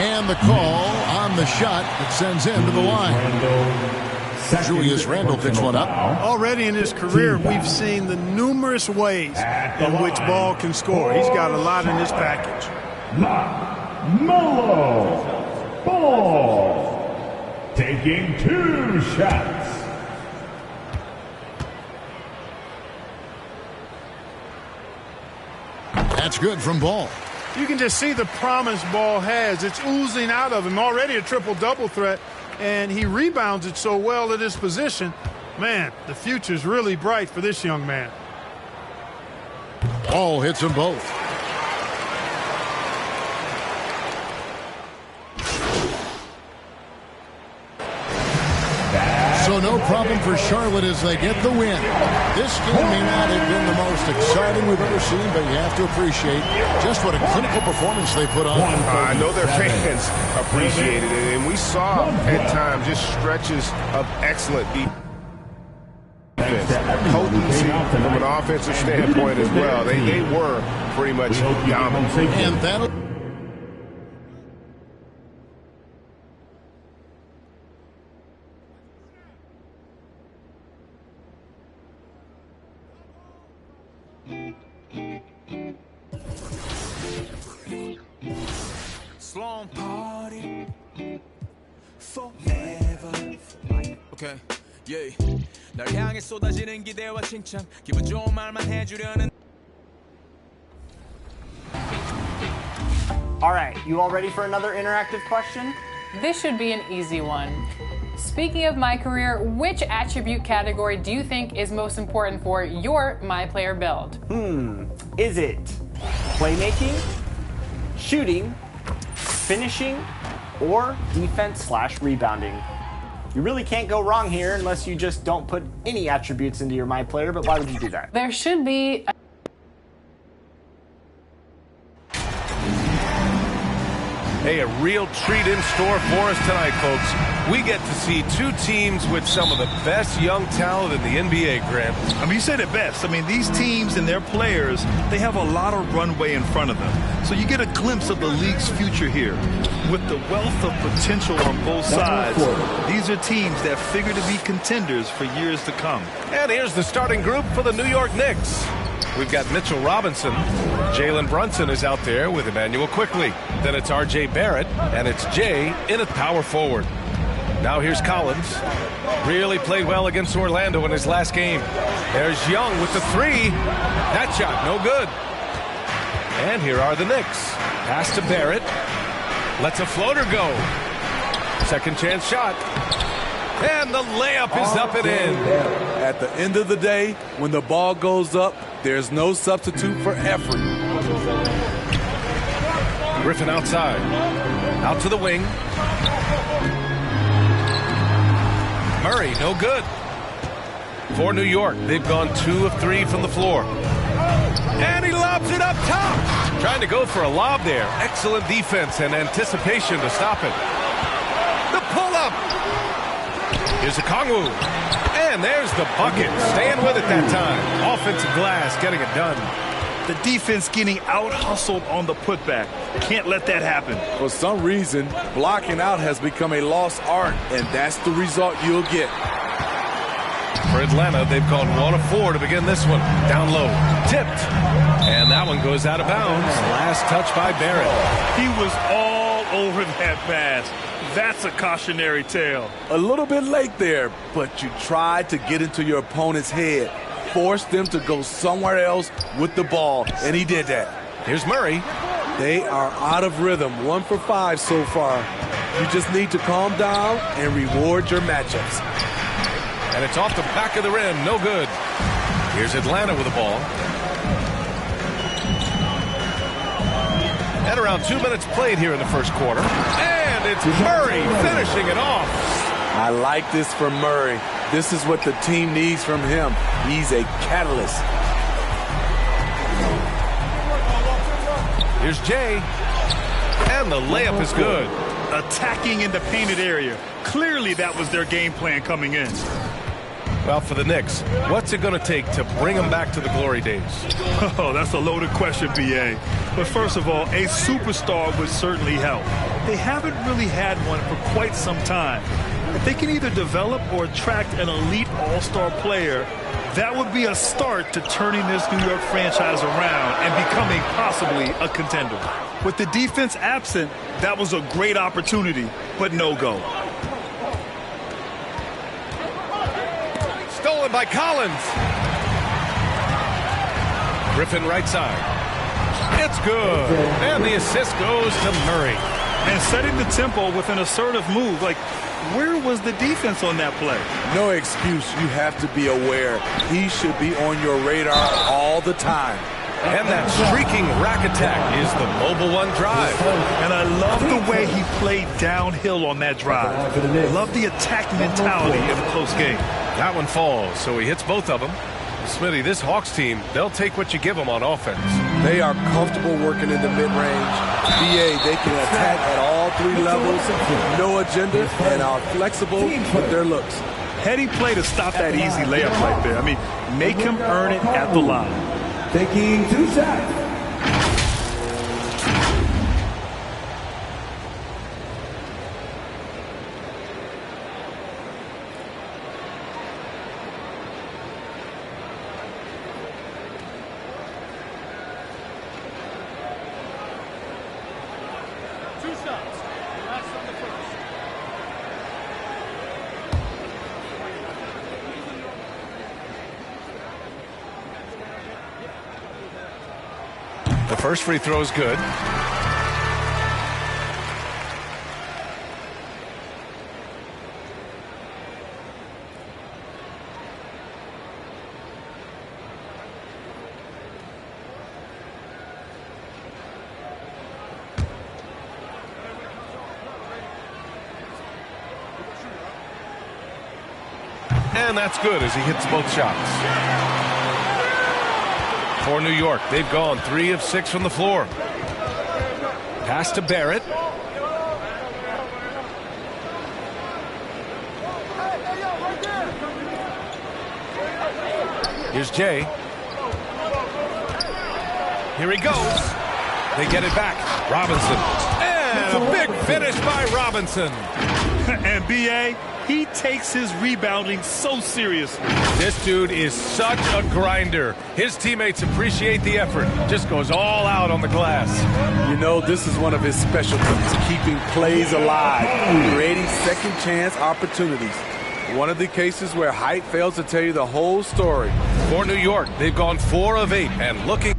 S2: And the call on the shot that sends him to the line. Julius Randle picks one up.
S5: Already in his career, we've seen the numerous ways in which Ball can score. He's got a lot in his package.
S6: Melo Ball taking 2 shots.
S2: That's good from Ball.
S5: You can just see the promise Ball has. It's oozing out of him. Already a triple-double threat, and he rebounds it so well at his position. Man, the future's really bright for this young man.
S2: Ball hits them both. So no problem for Charlotte as they get the win. This game may not have been the most exciting we've ever seen, but you have to appreciate just what a clinical performance they put on.
S3: I know their fans appreciated it, and we saw at times just stretches of excellent defense. Potency from an offensive standpoint as well. They were pretty much dominant.
S2: And that'll...
S8: Sloan party forever. Okay, yeah. 날 향해 쏟아지는 기대와 칭찬, 기분 좋은 말만 해주려는.
S9: All right, you all ready for another interactive question?
S10: This should be an easy one. Speaking of my career, which attribute category do you think is most important for your My Player build?
S9: Is it playmaking, shooting, finishing, or defense/rebounding? You really can't go wrong here unless you just don't put any attributes into your My Player, but why would you do that?
S10: There should be
S11: Hey, a real treat in store for us tonight, folks. We get to see 2 teams with some of the best young talent in the NBA, Grant.
S12: I mean, you said it best. I mean, these teams and their players, they have a lot of runway in front of them. So you get a glimpse of the league's future here. With the wealth of potential on both sides, these are teams that figure to be contenders for years to come.
S11: And here's the starting group for the New York Knicks. We've got Mitchell Robinson. Jalen Brunson is out there with Emmanuel Quickley. Then it's R.J. Barrett, and it's Jay in at power forward. Now here's Collins. Really played well against Orlando in his last game. There's Young with the three. That shot, no good. And here are the Knicks. Pass to Barrett. Lets a floater go. Second chance shot. And the layup is up and in.
S13: At the end of the day, when the ball goes up, there's no substitute for effort.
S11: Griffin outside. Out to the wing. Murray, no good. For New York, they've gone 2 of 3 from the floor. And he lobs it up top. Trying to go for a lob there. Excellent defense and anticipation to stop it. The pull-up. Here's Okongwu. And there's the bucket. Staying with it that time. Offensive glass, getting it done.
S12: The defense getting out-hustled on the putback. Can't let that happen.
S13: For some reason, blocking out has become a lost art, and that's the result you'll get.
S11: For Atlanta, they've gone 1 of 4 to begin this one. Down low. Tipped. And that one goes out of bounds. Last touch by Barrett.
S12: He was all over that pass. That's a cautionary tale.
S13: A little bit late there, but you tried to get into your opponent's head. Force them to go somewhere else with the ball, and he did that.
S11: Here's Murray.
S13: They are out of rhythm, 1 for 5 so far. You just need to calm down and reward your matchups.
S11: And it's off the back of the rim, no good. Here's Atlanta with the ball. And around 2 minutes played here in the first quarter. And it's Murray finishing it off.
S13: I like this from Murray. This is what the team needs from him. He's a catalyst.
S11: Here's Jay. And the layup is good.
S12: Attacking in the painted area. Clearly that was their game plan coming in.
S11: Well, for the Knicks, what's it going to take to bring them back to the glory days?
S12: Oh, that's a loaded question, B.A. But first of all, a superstar would certainly help. They haven't really had one for quite some time. If they can either develop or attract an elite all-star player, that would be a start to turning this New York franchise around and becoming possibly a contender. With the defense absent, that was a great opportunity, but no go.
S11: Stolen by Collins. Griffin right side. It's good. And the assist goes to Murray.
S12: And setting the tempo with an assertive move. Like, where was the defense on that play?
S13: No excuse. You have to be aware. He should be on your radar all the time.
S11: And that streaking rack attack is the Mobile One drive.
S12: And I love the way he played downhill on that drive. Love the attack mentality in a close game.
S11: That one falls, so he hits both of them. Smitty, this Hawks team, they'll take what you give them on offense.
S13: They are comfortable working in the mid-range. BA, they can attack at all 3 levels, no agenda, and are flexible with their looks.
S12: Heady play to stop that easy layup right there. I mean, make him earn it at the line.
S14: Taking 2 shots.
S11: The first free throw is good. And that's good as he hits both shots. For New York, they've gone 3 of 6 from the floor. Pass to Barrett. Here's Jay. Here he goes. They get it back. Robinson. And a big finish by Robinson.
S12: And B.A., He takes his rebounding so seriously.
S11: This dude is such a grinder. His teammates appreciate the effort. Just goes all out on the glass.
S13: You know, this is one of his specialties, keeping plays alive, creating second chance opportunities. One of the cases where height fails to tell you the whole story.
S11: For New York, they've gone 4 of 8 and looking.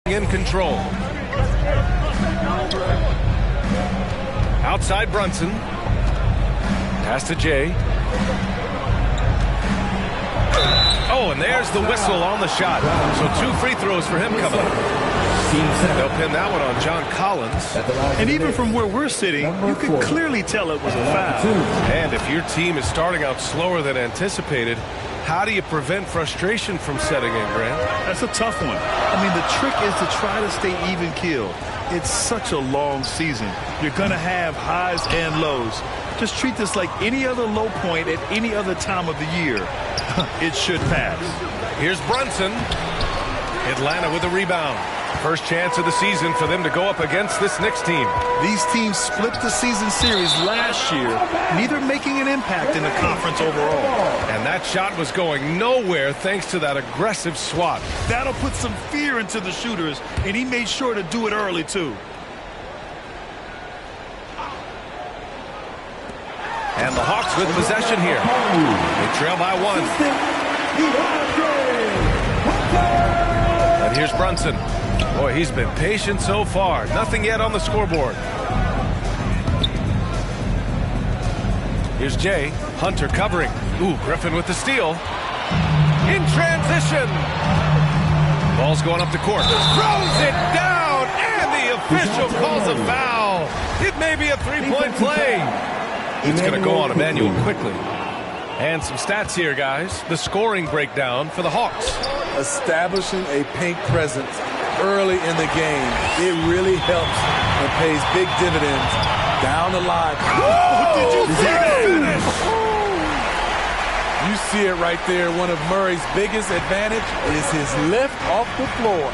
S11: In control. Outside Brunson. Pass to Jay. Oh, and there's the whistle on the shot. So 2 free throws for him coming up. They'll pin that one on John Collins.
S12: And even from where we're sitting, you can clearly tell it was a foul.
S11: And if your team is starting out slower than anticipated, how do you prevent frustration from setting in, Grant?
S12: That's a tough one. I mean, the trick is to try to stay even keeled. It's such a long season. You're going to have highs and lows. Just treat this like any other low point at any other time of the year. It should pass.
S11: Here's Brunson. Atlanta with a rebound. First chance of the season for them to go up against this Knicks team.
S12: These teams split the season series last year, neither making an impact in the conference overall.
S11: And that shot was going nowhere thanks to that aggressive swat.
S12: That'll put some fear into the shooters, and he made sure to do it early, too.
S11: And the Hawks with possession here. They trail by 1. And here's Brunson. Boy, he's been patient so far. Nothing yet on the scoreboard. Here's Jay. Hunter covering. Ooh, Griffin with the steal. In transition. Ball's going up the court. Throws it down, and the official calls a foul. It may be a 3-point play. It's going to go on Emmanuel quickly. And some stats here, guys. The scoring breakdown for the Hawks.
S13: Establishing a paint presence early in the game, it really helps and pays big dividends down the line.
S12: Did you see that finish?
S13: You see it right there. One of Murray's biggest advantage is his lift off the floor.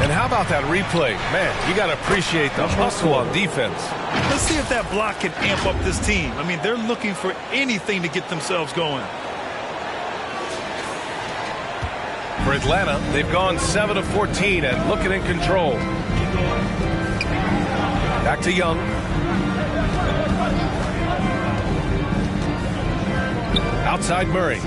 S11: And how about that replay? Man, you got to appreciate the hustle on defense.
S12: Let's see if that block can amp up this team. I mean, they're looking for anything to get themselves going.
S11: For Atlanta, they've gone 7 of 14 and looking in control. Back to Young. Outside Murray.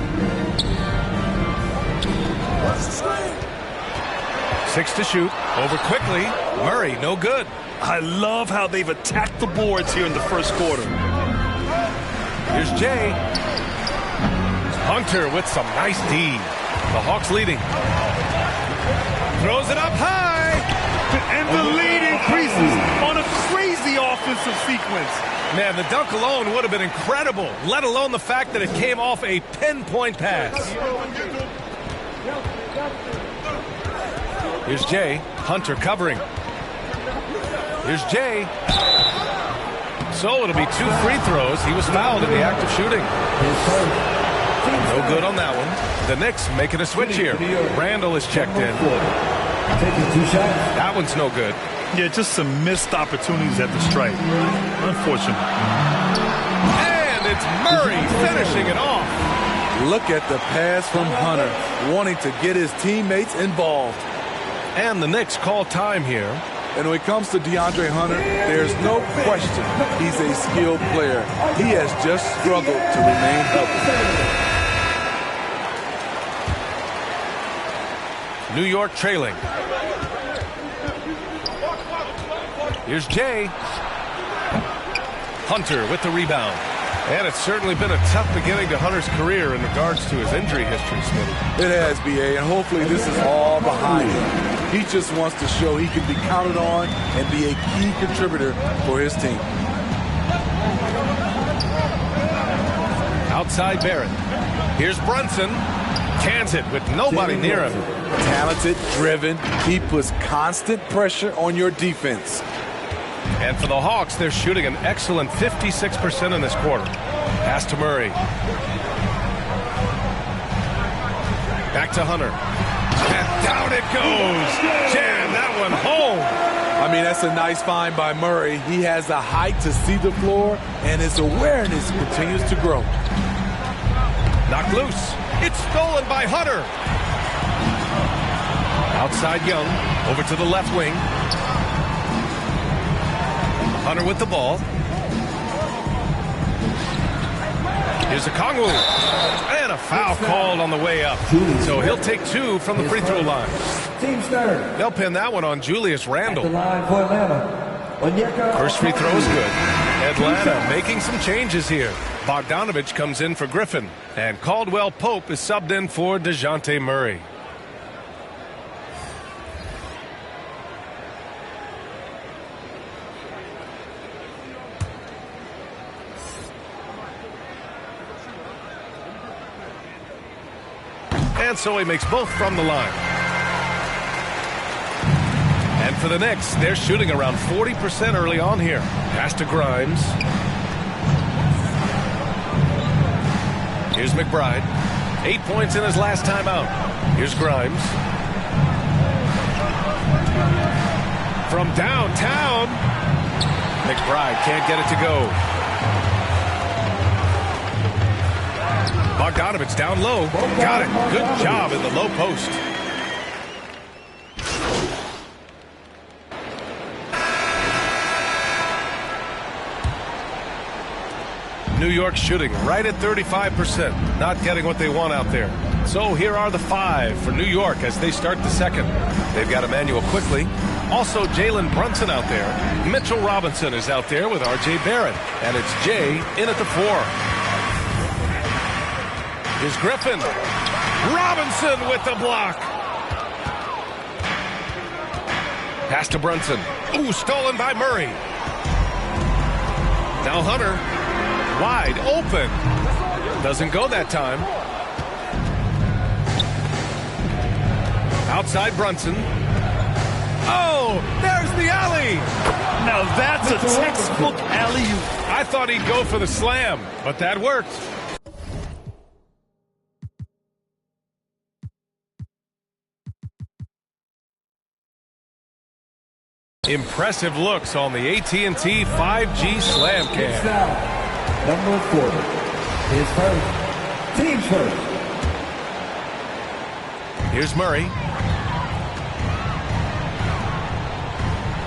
S11: 6 to shoot. Over quickly. Murray, no good.
S12: I love how they've attacked the boards here in the first quarter.
S11: Here's Jay. Hunter with some nice D. The Hawks leading. Throws it up high.
S12: And the lead increases on a crazy offensive sequence.
S11: Man, the dunk alone would have been incredible, let alone the fact that it came off a pinpoint pass. Here's Jay. Hunter covering. Here's Jay. So it'll be 2 free throws. He was fouled in the act of shooting. No good on that one. The Knicks making a switch here. Randall is checked in. That one's no good.
S12: Yeah, just some missed opportunities at the stripe. Unfortunate.
S11: And it's Murray finishing it off.
S13: Look at the pass from Hunter, wanting to get his teammates involved.
S11: And the Knicks call time here.
S13: And when it comes to DeAndre Hunter, there's no question he's a skilled player. He has just struggled to remain healthy.
S11: New York trailing. Here's Jay. Hunter with the rebound. And it's certainly been a tough beginning to Hunter's career in regards to his injury history, Smitty.
S13: It has, B.A., and hopefully this is all behind him. He just wants to show he can be counted on and be a key contributor for his team.
S11: Outside Barrett. Here's Brunson. Cans it with nobody near him.
S13: Talented, driven. He puts constant pressure on your defense.
S11: And for the Hawks, they're shooting an excellent 56% in this quarter. Pass to Murray. Back to Hunter. And down it goes. Jam that one home.
S13: I mean, that's a nice find by Murray. He has the height to see the floor, and his awareness continues to grow.
S11: Knocked loose. It's stolen by Hunter. Outside Young. Over to the left wing. Hunter with the ball. Here's a Kongwu. And a foul called on the way up. So he'll take 2 from the free throw line.
S14: Team start.
S11: They'll pin that one on Julius Randle.
S14: The line for Atlanta.
S11: First free throw is good. Atlanta making some changes here. Bogdanovich comes in for Griffin. And Caldwell Pope is subbed in for DeJounte Murray. And so he makes both from the line. And for the Knicks, they're shooting around 40% early on here. Pass to Grimes. Here's McBride. 8 points in his last time out. Here's Grimes. From downtown. McBride can't get it to go. Bogdanovich down low. Got it. Good job in the low post. New York shooting right at 35%. Not getting what they want out there. So here are the 5 for New York as they start the second. They've got Emmanuel Quickley. Also Jalen Brunson out there. Mitchell Robinson is out there with R.J. Barrett. And it's Jay in at the 4. Here's Griffin. Robinson with the block. Pass to Brunson. Ooh, stolen by Murray. Now Hunter. Wide open. Doesn't go that time. Outside Brunson. Oh, there's the alley.
S12: Now that's a textbook alley-oop.
S11: I thought he'd go for the slam, but that worked. Impressive looks on the AT&T 5G Slam Cam.
S14: Number 4 is first. Team's first.
S11: Here's Murray.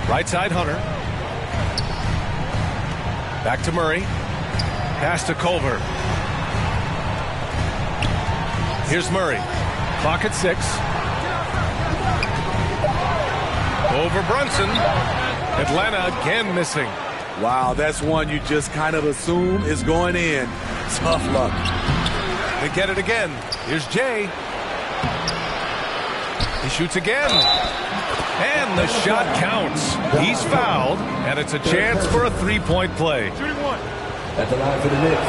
S11: Right side Hunter. Back to Murray. Pass to Culver. Here's Murray. Clock at 6. Over Brunson. Atlanta again missing.
S13: Wow, that's one you just kind of assume is going in. Tough luck.
S11: They get it again. Here's Jay. He shoots again. And the shot counts. He's fouled, and it's a chance for a three-point play.
S14: At the line for the Knicks.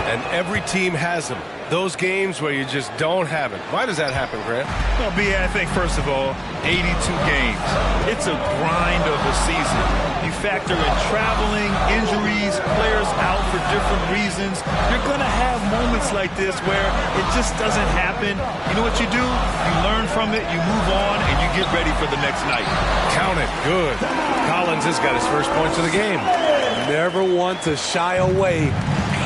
S11: And every team has them. Those games where you just don't have it. Why does that happen, Grant?
S12: Well, B, I think, first of all, 82 games. It's a grind of a season. You factor in traveling, injuries, players out for different reasons. You're going to have moments like this where it just doesn't happen. You know what you do? You learn from it, you move on, and you get ready for the next night.
S11: Count it. Good. Collins has got his first points of the game.
S13: Never want to shy away.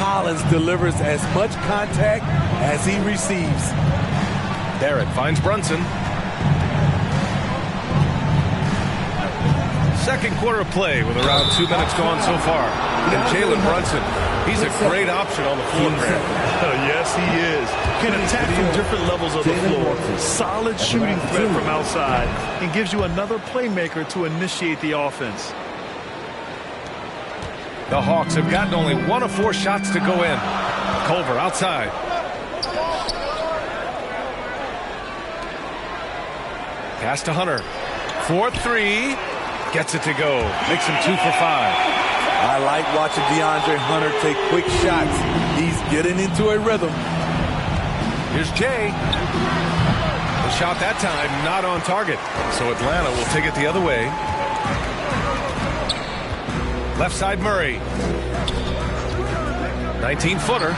S13: Collins delivers as much contact as he receives.
S11: Barrett finds Brunson. Second quarter of play with around 2 minutes gone so far. And Jalen Brunson, he's a great option on the floor, Grant.
S12: Yes, he is. Can attack from different levels of the floor. Solid shooting threat from outside and gives you another playmaker to initiate the offense.
S11: The Hawks have gotten only 1 of 4 shots to go in. Culver outside. Pass to Hunter. 4-3. Gets it to go. Makes him 2 for 5.
S13: I like watching DeAndre Hunter take quick shots. He's getting into a rhythm.
S11: Here's Jay. The shot that time not on target. So Atlanta will take it the other way. Left side Murray. 19-footer.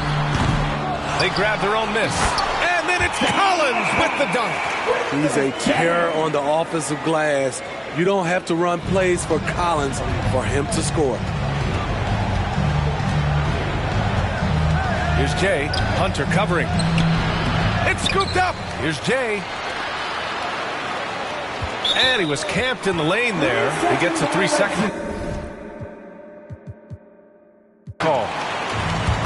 S11: They grab their own miss. And then it's Collins
S15: the dunk.
S13: He's a terror on the offensive glass. You don't have to run plays for Collins for him to score.
S11: Here's Jay. Hunter covering. It's scooped up. Here's Jay. And he was camped in the lane there. He gets a 3-second call.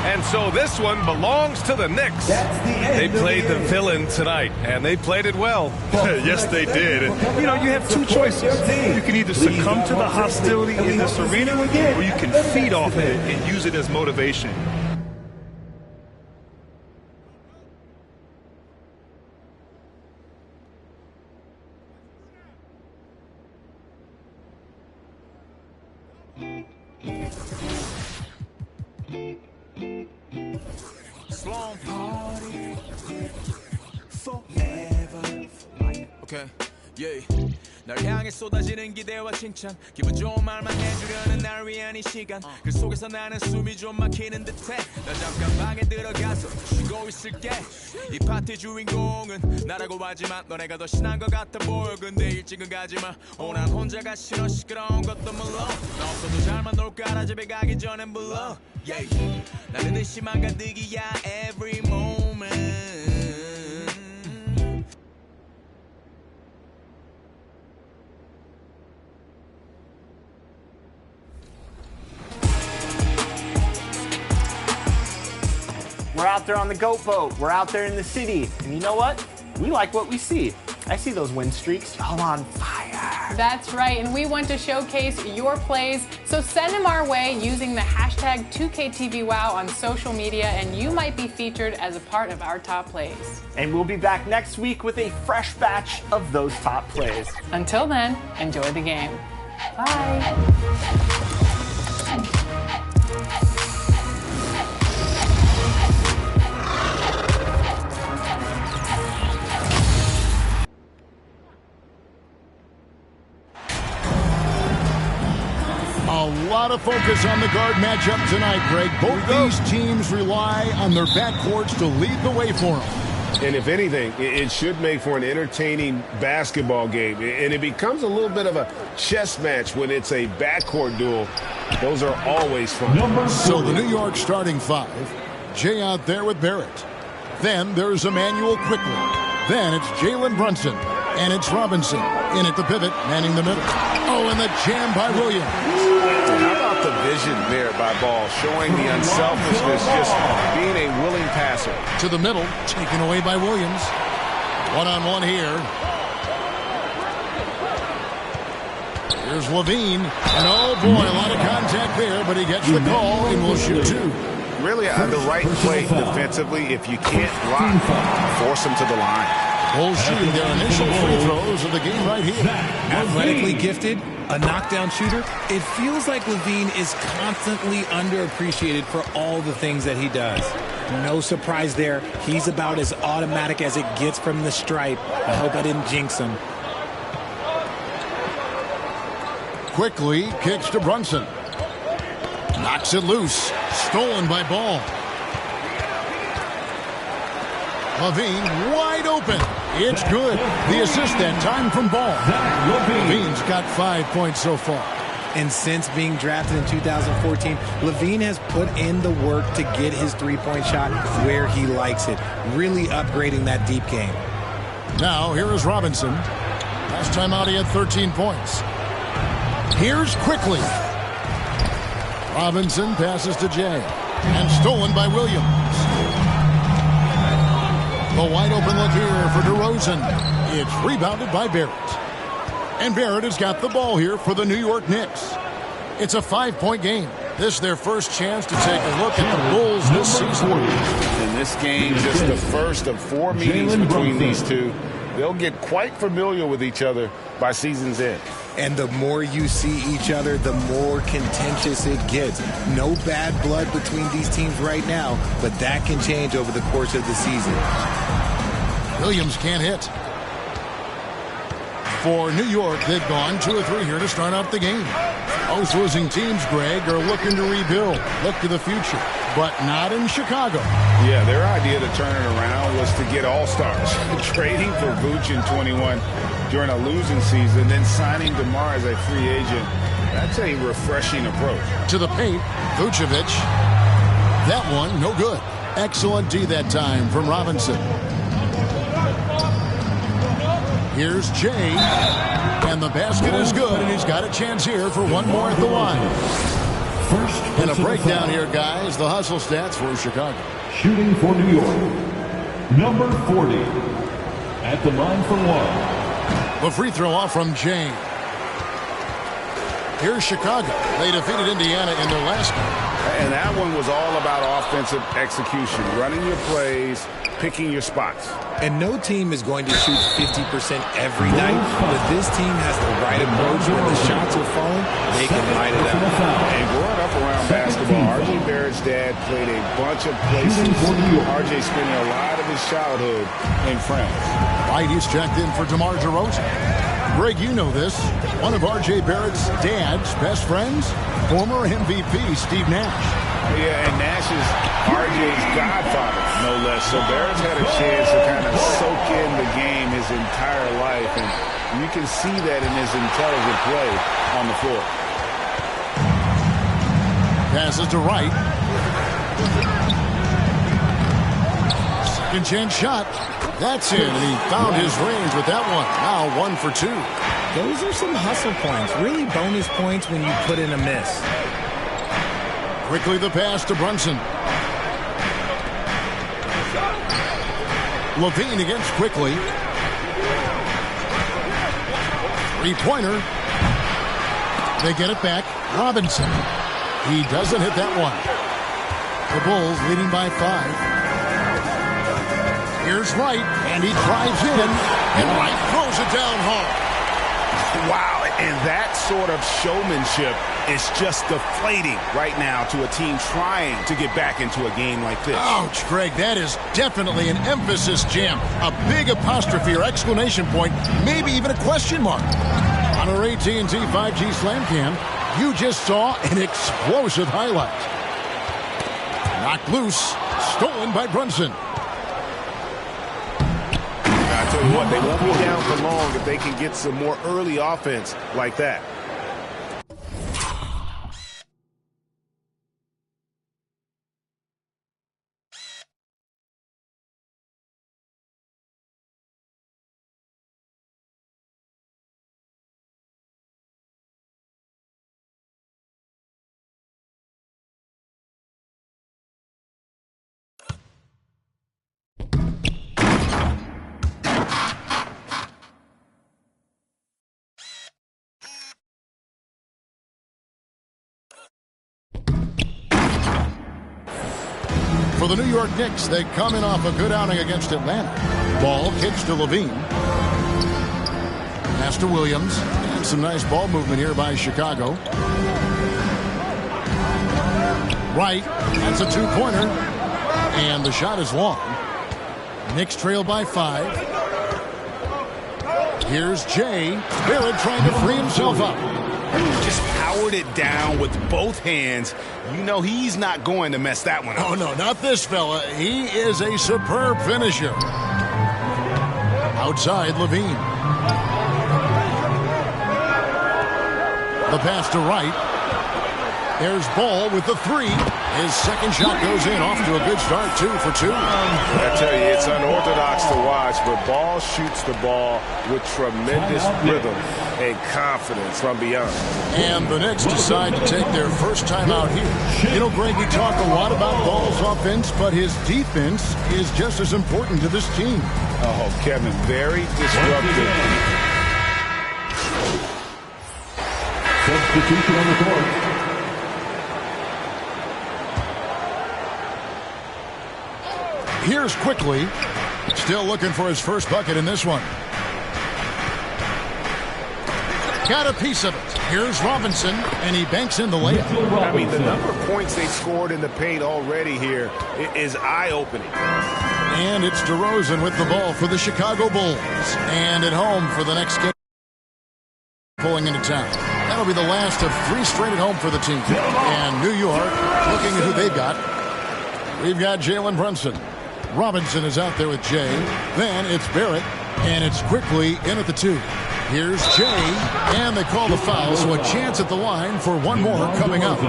S11: And so this one belongs to the Knicks. They played the villain tonight, and they played it well.
S12: Yes, they did. And, you know, you have two choices. You can either succumb to the hostility in this arena, or you can feed off of it and use it as motivation.
S8: Slum party forever. Okay, yeah. 날 향해 쏟아지는 기대와 칭찬 기분 좋은 말만 해주려는 날 위한 이 시간 그 속에서 나는 숨이 좀 막히는 듯해 나 잠깐 방에 들어가서 쉬고 있을게 이 파티 주인공은 나라고 하지만 너네가 더 신난 것 같아 보여 근데 일찍은 가지마 난 혼자가 싫어 시끄러운 것도 물론 나 없어도 잘만 놀 거라 집에 가기 전엔 불러 yeah. 나는 의심만 가득이야 every moment
S9: We're out there on the goat boat. We're out there in the city. And you know what? We like what we see. I see those win streaks. Y'all on fire.
S10: That's right. And we want to showcase your plays. So send them our way using the hashtag 2KTVWOW on social media, and you might be featured as a part of our top plays.
S9: And we'll be back next week with a fresh batch of those top plays.
S10: Until then, enjoy the game. Bye.
S2: A lot of focus on the guard matchup tonight, Greg. Both these teams rely on their backcourts to lead the way for them.
S4: And if anything, it should make for an entertaining basketball game. And it becomes a little bit of a chess match when it's a backcourt duel. Those are always fun.
S2: So the New York starting five. Jay out there with Barrett. Then there's Emmanuel quickly. Then it's Jalen Brunson. And it's Robinson in at the pivot, manning the middle. Oh, and the jam by Williams.
S4: How about the vision there by Ball, showing the unselfishness, just being a willing passer.
S2: To the middle, taken away by Williams. One-on-one here. Here's Levine. And oh boy, a lot of contact there, but he gets the call and will shoot two.
S4: Really the right play defensively. If you can't block, force them to the line.
S2: Bulls shooting their initial free throws of the game right here.
S16: Athletically gifted, a knockdown shooter. It feels like Levine is constantly underappreciated for all the things that he does. No surprise there. He's about as automatic as it gets from the stripe. I hope I didn't jinx him.
S2: Quickly kicks to Brunson. Knocks it loose. Stolen by Ball. Levine wide open. It's good. The assist that time from Ball. Levine's got 5 points so far.
S16: And since being drafted in 2014, Levine has put in the work to get his three-point shot where he likes it, really upgrading that deep game.
S2: Now here is Robinson. Last time out he had 13 points. Here's Quickly. Robinson passes to Jay. And stolen by Williams. The wide open look here for DeRozan. It's rebounded by Barrett. And Barrett has got the ball here for the New York Knicks. It's a 5-point game. This is their first chance to take a look at the Bulls this season.
S4: And this game just the first of 4 meetings between these two. They'll get quite familiar with each other by season's end.
S16: And the more you see each other, the more contentious it gets. No bad blood between these teams right now, but that can change over the course of the season.
S2: Williams can't hit. For New York, they've gone 2 of 3 here to start out the game. Most losing teams, Greg, are looking to rebuild. Look to the future. but not in Chicago.
S3: Yeah, their idea to turn it around was to get all-stars. Trading for Vooch in 21 during a losing season, then signing DeMar as a free agent. That's a refreshing approach.
S2: To the paint, Vucevic. That one, no good. Excellent D that time from Robinson. Here's Jay. And the basket is good, and he's got a chance here for one more at the line. And a breakdown here, guys. The hustle stats for Chicago.
S6: Shooting for New York, number 40. At the line for one.
S2: The free throw off from Jay. Here's Chicago. They defeated Indiana in their last game.
S3: And that one was all about offensive execution, running your plays, picking your spots.
S16: And no team is going to shoot 50% every night, but this team has the right approach. When the shots are falling, they can light it up.
S3: And growing up around basketball, R.J. Barrett's dad played a bunch of places. R.J. spending a lot of his childhood in France.
S2: Right, he's checked in for DeMar DeRozan. Greg, you know this. One of R.J. Barrett's dad's best friends, former MVP Steve Nash.
S3: Yeah, and Nash is R.J.'s godfather, no less. So Barrett's had a chance to kind of soak in the game his entire life, and you can see that in his intelligent play on the floor.
S2: Passes to Wright. Second chance shot. That's in, and he found his range with that one. Now 1 for 2.
S16: Those are some hustle points, really bonus points when you put in a miss.
S2: Quickly the pass to Brunson. Levine against Quickly. Three-pointer. They get it back. Robinson. He doesn't hit that one. The Bulls leading by 5. Here's Wright, and he drives in, and Wright throws it down hard.
S3: Wow, and that sort of showmanship is just deflating right now to a team trying to get back into a game like this.
S2: Ouch, Greg, that is definitely an emphasis jam. A big apostrophe or exclamation point, maybe even a question mark. On our AT&T 5G Slam Cam, you just saw an explosive highlight. Knocked loose, stolen by Brunson.
S3: I tell you what, they won't be down for long if they can get some more early offense like that.
S2: For the New York Knicks, they come in off a good outing against Atlanta. Ball kicks to Levine. Pass to Williams. And some nice ball movement here by Chicago. Wright. That's a two-pointer. And the shot is long. Knicks trail by 5. Here's Jay. Barrett trying to free himself up.
S3: Just powered it down with both hands. You know he's not going to mess that one up.
S2: Oh, no, not this fella. He is a superb finisher. Outside, Levine. The pass to Wright. There's Ball with the 3. His second shot goes in, off to a good start, 2 for 2.
S3: I tell you, it's unorthodox to watch, but Ball shoots the ball with tremendous rhythm and confidence from beyond.
S2: And the Knicks decide to take their first time out here. You know, Greg, we talk a lot about Ball's offense, but his defense is just as important to this team.
S3: Oh, Kevin, very disruptive.
S6: Substitution on the court.
S2: Here's Quickly. Still looking for his first bucket in this one. Got a piece of it. Here's Robinson, and he banks in the layup.
S3: I mean, the number of points they scored in the paint already here is eye-opening.
S2: And it's DeRozan with the ball for the Chicago Bulls. And at home for the next game. Pulling into town. That'll be the last of 3 straight at home for the team. And New York, looking at who they've got. We've got Jalen Brunson. Robinson is out there with Jay. Then it's Barrett, and it's quickly in at the 2. Here's Jay, and they call the foul, so a chance at the line for one more coming up.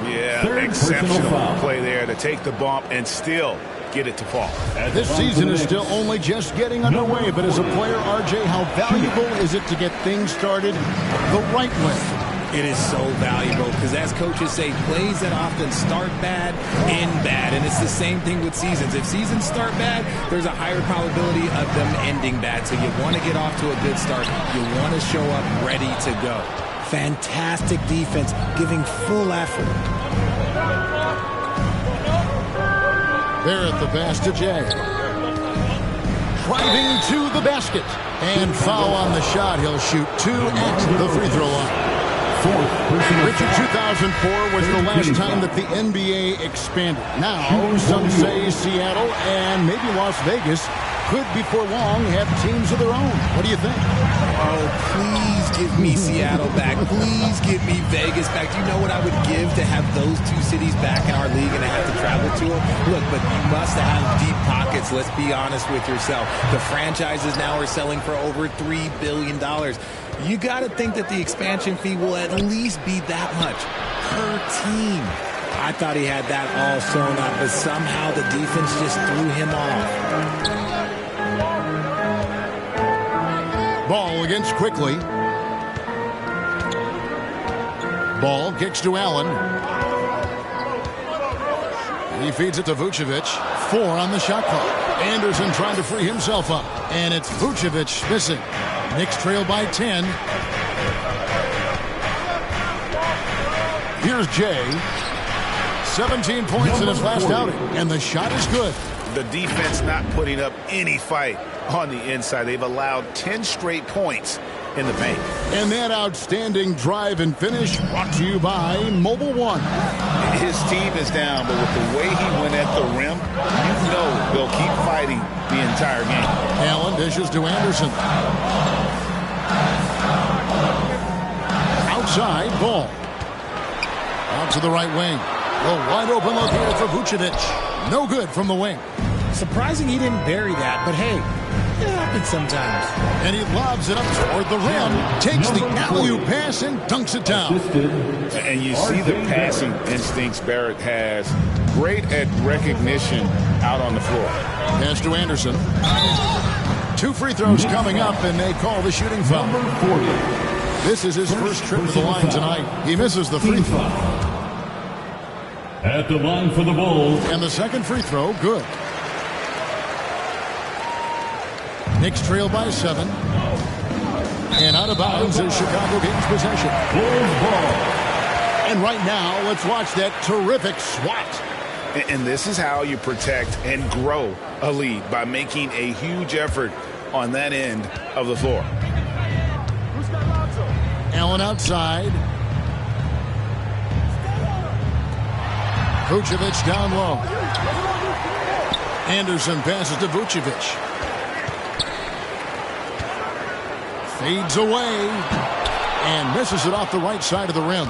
S3: Yeah, exceptional play there to take the bump and still get it to fall.
S2: This season is still only just getting underway, but as a player, RJ, how valuable is it to get things started the right way?
S16: It is so valuable because, as coaches say, plays that often start bad, end bad. And it's the same thing with seasons. If seasons start bad, there's a higher probability of them ending bad. So you want to get off to a good start. You want to show up ready to go. Fantastic defense, giving full effort.
S2: Barrett the pass to Jay. Driving to the basket. And foul on the shot. He'll shoot 2 at the free throw line. Richard, 2004 was the last time that the NBA expanded. Now, some say Seattle and maybe Las Vegas could, before long, have teams of their own. What do you think?
S16: Oh, please give me Seattle back. Please give me Vegas back. Do you know what I would give to have those 2 cities back in our league and to have to travel to them? Look, but you must have deep pockets. Let's be honest with yourself. The franchises now are selling for over $3 billion. You got to think that the expansion fee will at least be that much per team. I thought he had that all sewn up, but somehow the defense just threw him off.
S2: Ball against Quickly. Ball kicks to Allen. He feeds it to Vucevic. 4 on the shot clock. Anderson trying to free himself up. And it's Vucevic missing. Knicks trail by 10. Here's Jay. 17 points in his last outing. And the shot is good.
S3: The defense not putting up any fight on the inside. They've allowed 10 straight points in the paint.
S2: And that outstanding drive and finish brought to you by Mobile One.
S3: His team is down, but with the way he went at the rim, you know they'll keep fighting the entire game.
S2: Allen dishes to Anderson. Outside, Ball. Out to the right wing. A wide open look here for Vucevic. No good from the wing.
S16: Surprising he didn't bury that, but hey, it happens sometimes.
S2: And he lobs it up toward the rim, takes the alley-oop pass and dunks it down.
S3: And you see the passing instincts Barrett has. Great at recognition out on the floor.
S2: Pass to Anderson. 2 free throws coming up, and they call the shooting foul. This is his first trip to the line tonight. He misses the free throw.
S6: At the line for the Bulls.
S2: And the second free throw, good. Knicks trail by 7. And out of bounds is Chicago gains possession.
S6: Bulls ball.
S2: And right now, let's watch that terrific swat.
S3: And this is how you protect and grow a lead, by making a huge effort on that end of the floor.
S2: Allen outside. Vucevic down low. Anderson passes to Vucevic. Fades away and misses it off the right side of the rim.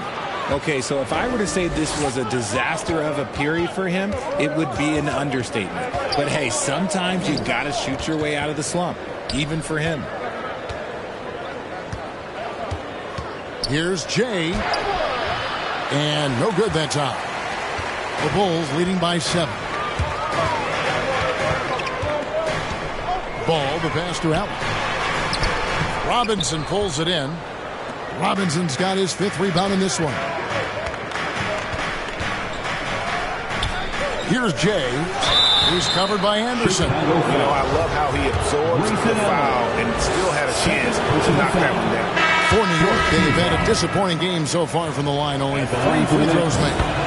S16: Okay, so if I were to say this was a disaster of a period for him, it would be an understatement. But hey, sometimes you got to shoot your way out of the slump, even for him.
S2: Here's Jay. And no good that time. The Bulls leading by 7. Ball, the pass to Allen. Robinson pulls it in. Robinson's got his 5th rebound in this one. Here's Jay. He's covered by Anderson.
S3: You know, I love how he absorbs the foul and still had a chance to knock that one down.
S2: For New York, they've had a disappointing game so far from the line, only 3 free throws made.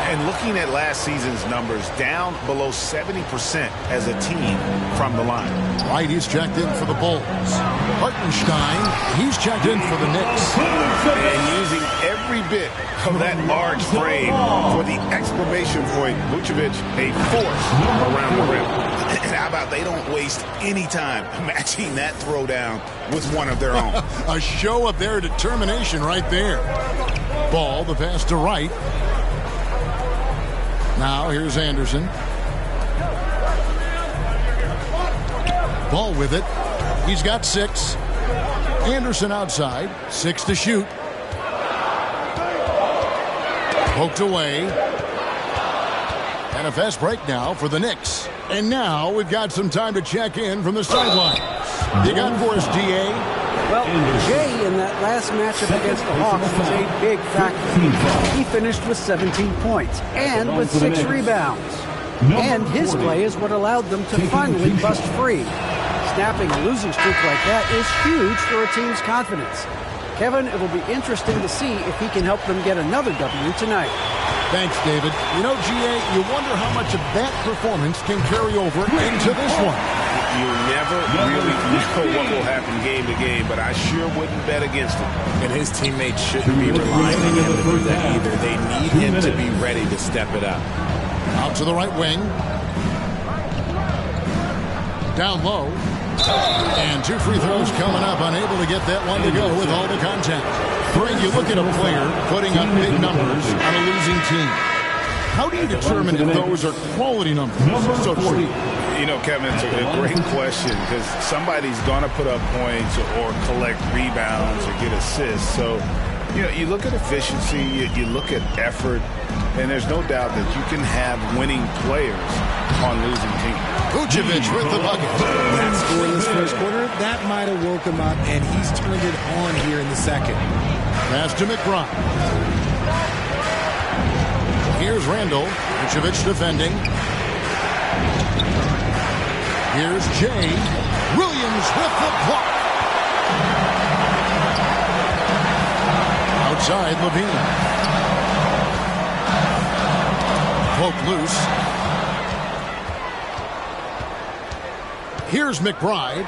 S3: And looking at last season's numbers, down below 70% as a team from the line.
S2: Wright, he's checked in for the Bulls. Hartenstein, he's checked in for the Knicks.
S3: And using every bit of that large frame for the exclamation point, Vucevic, a force around the rim. And how about they don't waste any time matching that throwdown with one of their own.
S2: A show of their determination right there. Ball, the pass to Wright. Now here's Anderson. Ball with it. He's got 6. Anderson outside. 6 to shoot. Poked away. And a fast break now for the Knicks. And now we've got some time to check in from the sidelines. You got for us, DA?
S7: Well, Jay in that last matchup against the Hawks was a big factor. He finished with 17 points and with 6 rebounds. And his play is what allowed them to finally bust free. Snapping a losing streak like that is huge for a team's confidence. Kevin, it will be interesting to see if he can help them get another W tonight.
S2: Thanks, David. You know, GA, you wonder how much of that performance can carry over into this one.
S4: You never really know what will happen game to game, but I sure wouldn't bet against him.
S16: And his teammates shouldn't be relying on him to do that either. They need him to be ready to step it up.
S2: Out to the right wing. Down low. And 2 free throws coming up, unable to get that one to go with all the contact. Greg, you look at a player putting up big numbers on a losing team. How do you determine if those are quality numbers, so to speak?
S3: You know, Kevin, it's a great question because somebody's going to put up points or collect rebounds or get assists. So, you know, you look at efficiency, you look at effort, and there's no doubt that you can have winning players on losing teams.
S2: Vucevic with the bucket.
S16: That scoreless first quarter, that might have woke him up, and he's turned it on here in the second.
S2: Pass to McBride. Here's Randall. Vucevic defending. Here's Jay. Williams with the block. Outside Levine. Poke loose. Here's McBride.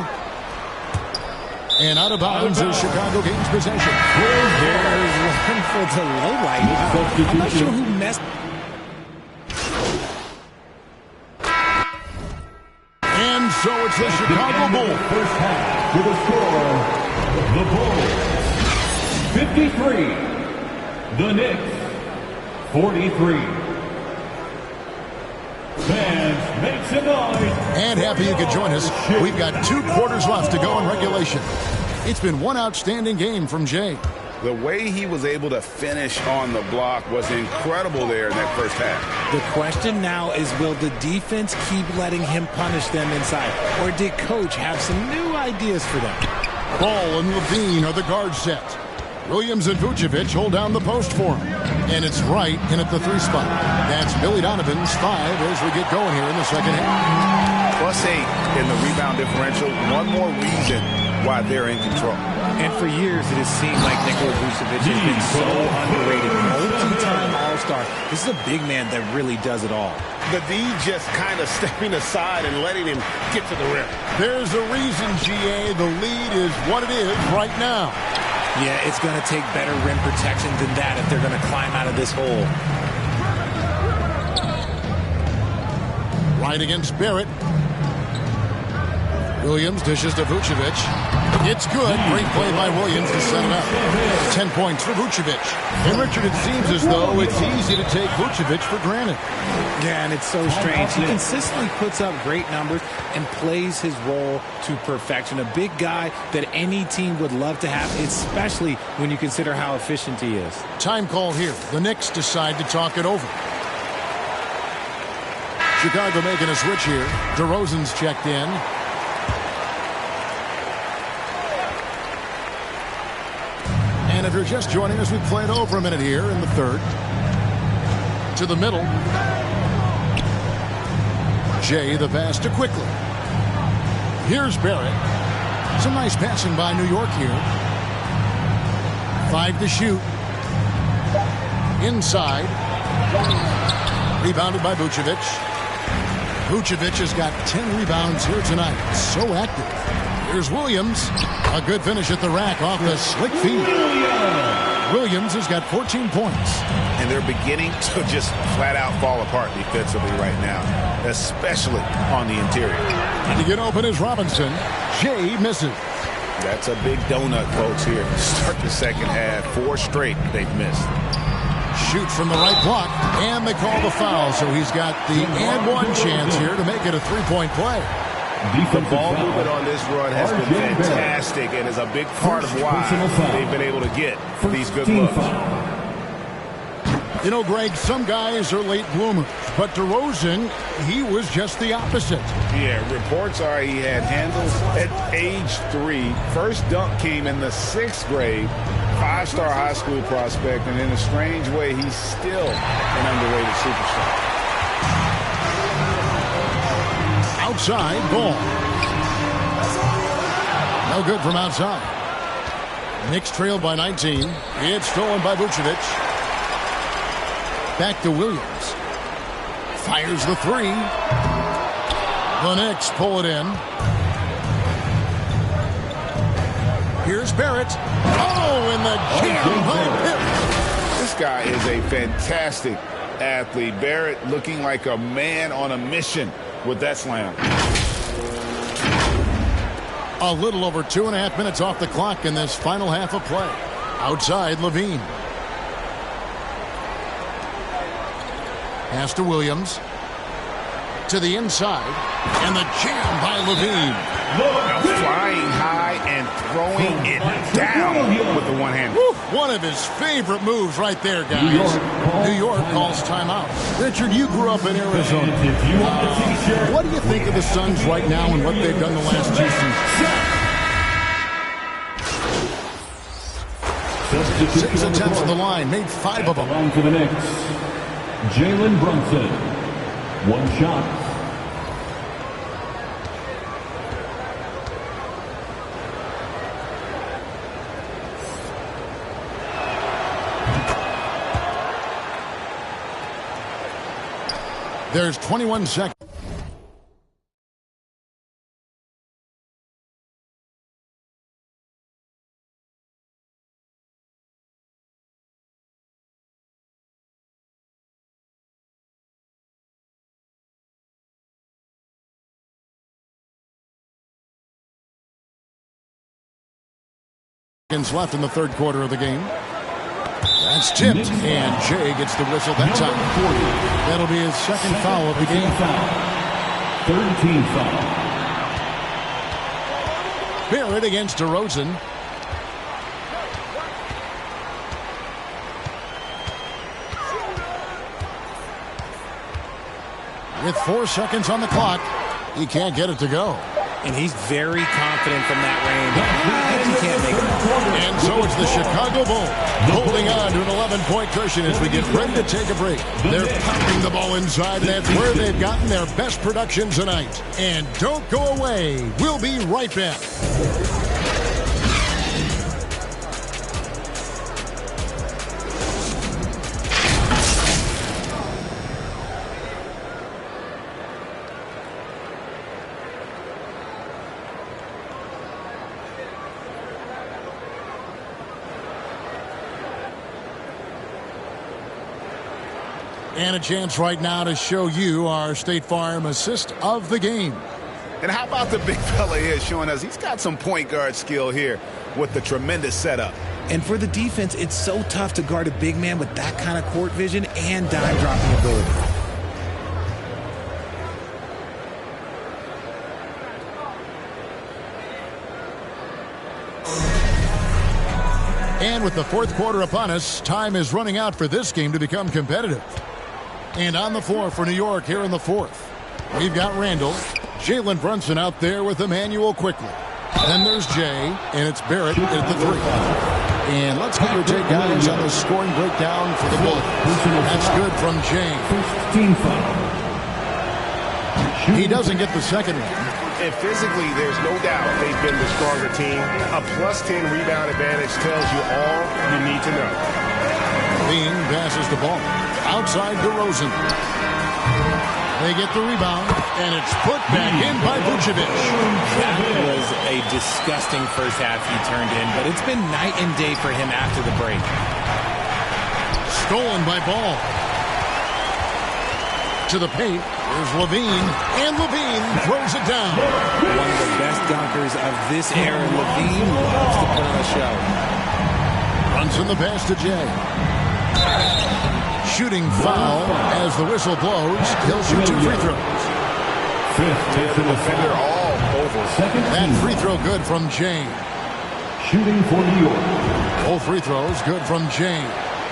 S2: And out of bounds is Chicago gains possession.
S16: There's one for the low light. I'm not sure who messed.
S2: And so it's the Chicago Bulls.
S6: First half with a score, the Bulls 53, the Knicks 43. Fans, make some noise.
S2: And happy you could join us. We've got 2 quarters left to go in regulation. It's been one outstanding game from Jay.
S4: The way he was able to finish on the block was incredible there in that first half.
S16: The question now is, will the defense keep letting him punish them inside? Or did Coach have some new ideas for them?
S2: Ball and Levine are the guard set. Williams and Vucevic hold down the post for him. And it's right in at the 3 spot. That's Billy Donovan's 5 as we get going here in the second half.
S4: +8 in the rebound differential. One more reason why they're in control.
S16: And for years, it has seemed like Nikola Vucevic has been so underrated. Multi-time All-Star. This is a big man that really does it all.
S4: The D just kind of stepping aside and letting him get to the rim.
S2: There's a reason, GA. The lead is what it is right now.
S16: Yeah, it's going to take better rim protection than that if they're going to climb out of this hole.
S2: Right against Barrett. Williams dishes to Vucevic. It's good. Great play by Williams to set it up. 10 points for Vucevic. And Richard, it seems as though it's easy to take Vucevic for granted.
S16: Yeah, and it's so strange. He consistently puts up great numbers and plays his role to perfection. A big guy that any team would love to have, especially when you consider how efficient he is.
S2: Time call here. The Knicks decide to talk it over. Chicago making a switch here. DeRozan's checked in. And if you're just joining us, we've played over a minute here in the third. To the middle. Jay the pass to quickly. Here's Barrett. Some nice passing by New York here. 5 to shoot. Inside. Rebounded by Vucevic. Vucevic has got 10 rebounds here tonight. So active. Here's Williams. A good finish at the rack off the slick feed. Williams has got 14 points.
S4: And they're beginning to just flat out fall apart defensively right now, especially on the interior.
S2: To get open is Robinson. Jay misses.
S4: That's a big donut, folks, here. Start the second half. 4 straight they've missed.
S2: Shoots from the right block, and they call the foul, so he's got the and one chance here to make it a three-point play.
S4: The ball movement on this run has been fantastic and is a big part of why they've been able to get these good looks.
S2: You know, Greg, some guys are late bloomers, but DeRozan, he was just the opposite.
S3: Yeah, reports are he had handles at age 3. First dunk came in the 6th grade. 5-star high school prospect, and in a strange way, he's still an underrated superstar.
S2: Outside ball. No good from outside. Knicks trail by 19. It's stolen by Vucevic. Back to Williams. Fires the three. The Knicks pull it in. Here's Barrett. Oh, and the jam by Pitt.
S3: This guy is a fantastic athlete. Barrett looking like a man on a mission with that slam.
S2: A little over 2.5 minutes off the clock in this final half of play. Outside, Levine. Pass to Williams. To the inside. And the jam by Levine.
S3: Flying high and throwing it down with the one hand.
S2: One of his favorite moves right there, guys. New York calls timeout. Richard, you grew up in Arizona. What do you think of the Suns right now and what they've done the last 2 seasons? 6 attempts at the line, made 5 of them.
S6: Line for the Knicks, Jalen Brunson. One shot.
S2: There's 21 seconds. Left in the third quarter of the game. That's tipped, and Jay gets the whistle that time. That'll be his second foul of the game.
S6: Third team foul.
S2: Barrett against DeRozan. With 4 seconds on the clock, he can't get it to go.
S16: And he's very confident from that range. He can't make it.
S2: And so it's the Chicago Bulls holding on to an 11-point cushion as we get ready to take a break. They're popping the ball inside, and that's where they've gotten their best production tonight. And don't go away. We'll be right back. And a chance right now to show you our State Farm assist of the game.
S3: And how about the big fella here showing us he's got some point guard skill here with the tremendous setup.
S16: And for the defense, it's so tough to guard a big man with that kind of court vision and dime dropping ability.
S2: And with the fourth quarter upon us, time is running out for this game to become competitive. And on the floor for New York here in the fourth, we've got Randall, Jalen Brunson out there with Emmanuel quickly. Then there's Jay, and it's Barrett at the 3. And let's get your take, guys, on the scoring breakdown for the Bulls. That's good from Jay. He doesn't get the second one.
S4: And physically, there's no doubt they've been the stronger team. A +10 rebound advantage tells you all you need to know.
S2: Bean passes the ball. Outside DeRozan. They get the rebound, and it's put back in by Vucevic.
S16: That was a disgusting first half he turned in, but it's been night and day for him after the break.
S2: Stolen by Ball. To the paint, there's Levine, and Levine throws it down.
S16: One of the best dunkers of this era. Levine loves to put on a show.
S2: Runs in the pass to Jay. Shooting foul as the whistle blows. He'll shoot 2 free throws.
S4: The defender all over.
S2: That free throw good from Jay.
S6: Shooting for New York.
S2: Both free throws good from Jay.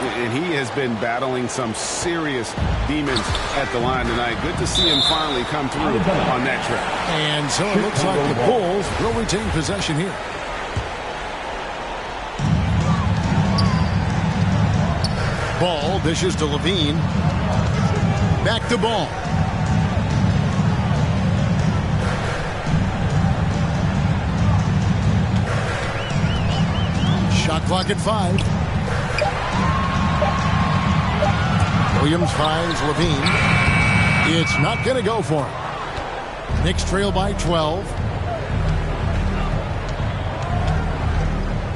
S4: And he has been battling some serious demons at the line tonight. Good to see him finally come through on that trip.
S2: And so it looks like the Bulls will retain possession here. Ball dishes to Levine. Back to Ball. Shot clock at 5. Williams finds Levine. It's not going to go for him. Knicks trail by 12.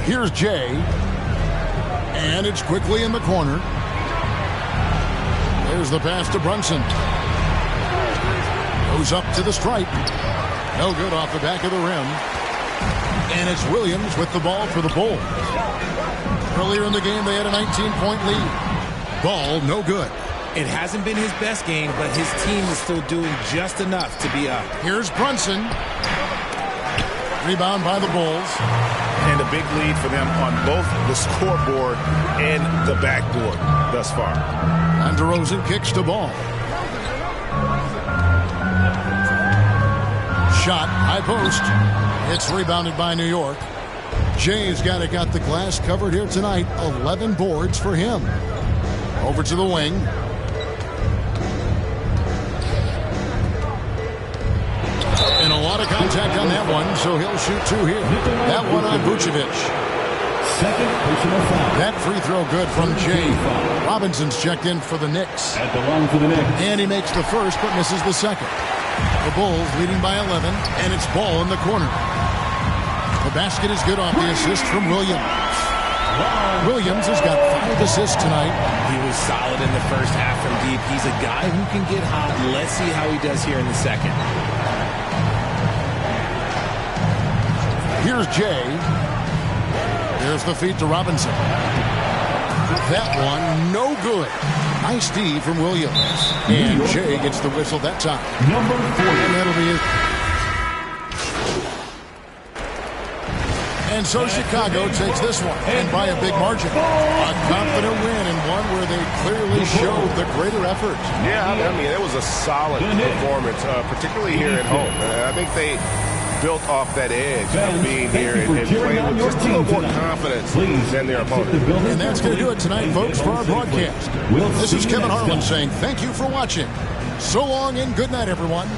S2: Here's Jay. And it's quickly in the corner. There's the pass to Brunson. Goes up to the stripe. No good off the back of the rim. And it's Williams with the ball for the Bulls. Earlier in the game, they had a 19-point lead. Ball, no good.
S16: It hasn't been his best game, but his team is still doing just enough to be up.
S2: Here's Brunson. Rebound by the Bulls.
S3: And a big lead for them on both the scoreboard and the backboard thus far.
S2: And DeRozan kicks to Ball. Shot, high post. It's rebounded by New York. Jay's got the glass covered here tonight. 11 boards for him. Over to the wing. And a lot of contact on that one, so he'll shoot 2 here. That one on Vucevic.
S6: Second personal foul.
S2: That free throw good from Jay. Robinson's checked in for the Knicks.
S6: At the line for the Knicks.
S2: And he makes the first, but misses the second. The Bulls leading by 11, and it's Ball in the corner. The basket is good off the assist from Williams. Williams has got 5 assists tonight.
S16: He was solid in the first half from deep. He's a guy who can get hot. Let's see how he does here in the second.
S2: Here's Jay. There's the feed to Robinson. That one, no good. Nice D from Williams. And Jay gets the whistle that time.
S6: Number 4.
S2: And that'll be it. And so Chicago takes this one, and by a big margin. A confident win, and one where they clearly showed the greater effort.
S4: Yeah, I mean, it was a solid performance, particularly here at home. I think they built off that edge of being here and playing with just a little more confidence than their opponent.
S2: And that's going to do it tonight, folks, for our broadcast. This is Kevin Harlan saying thank you for watching. So long and good night, everyone.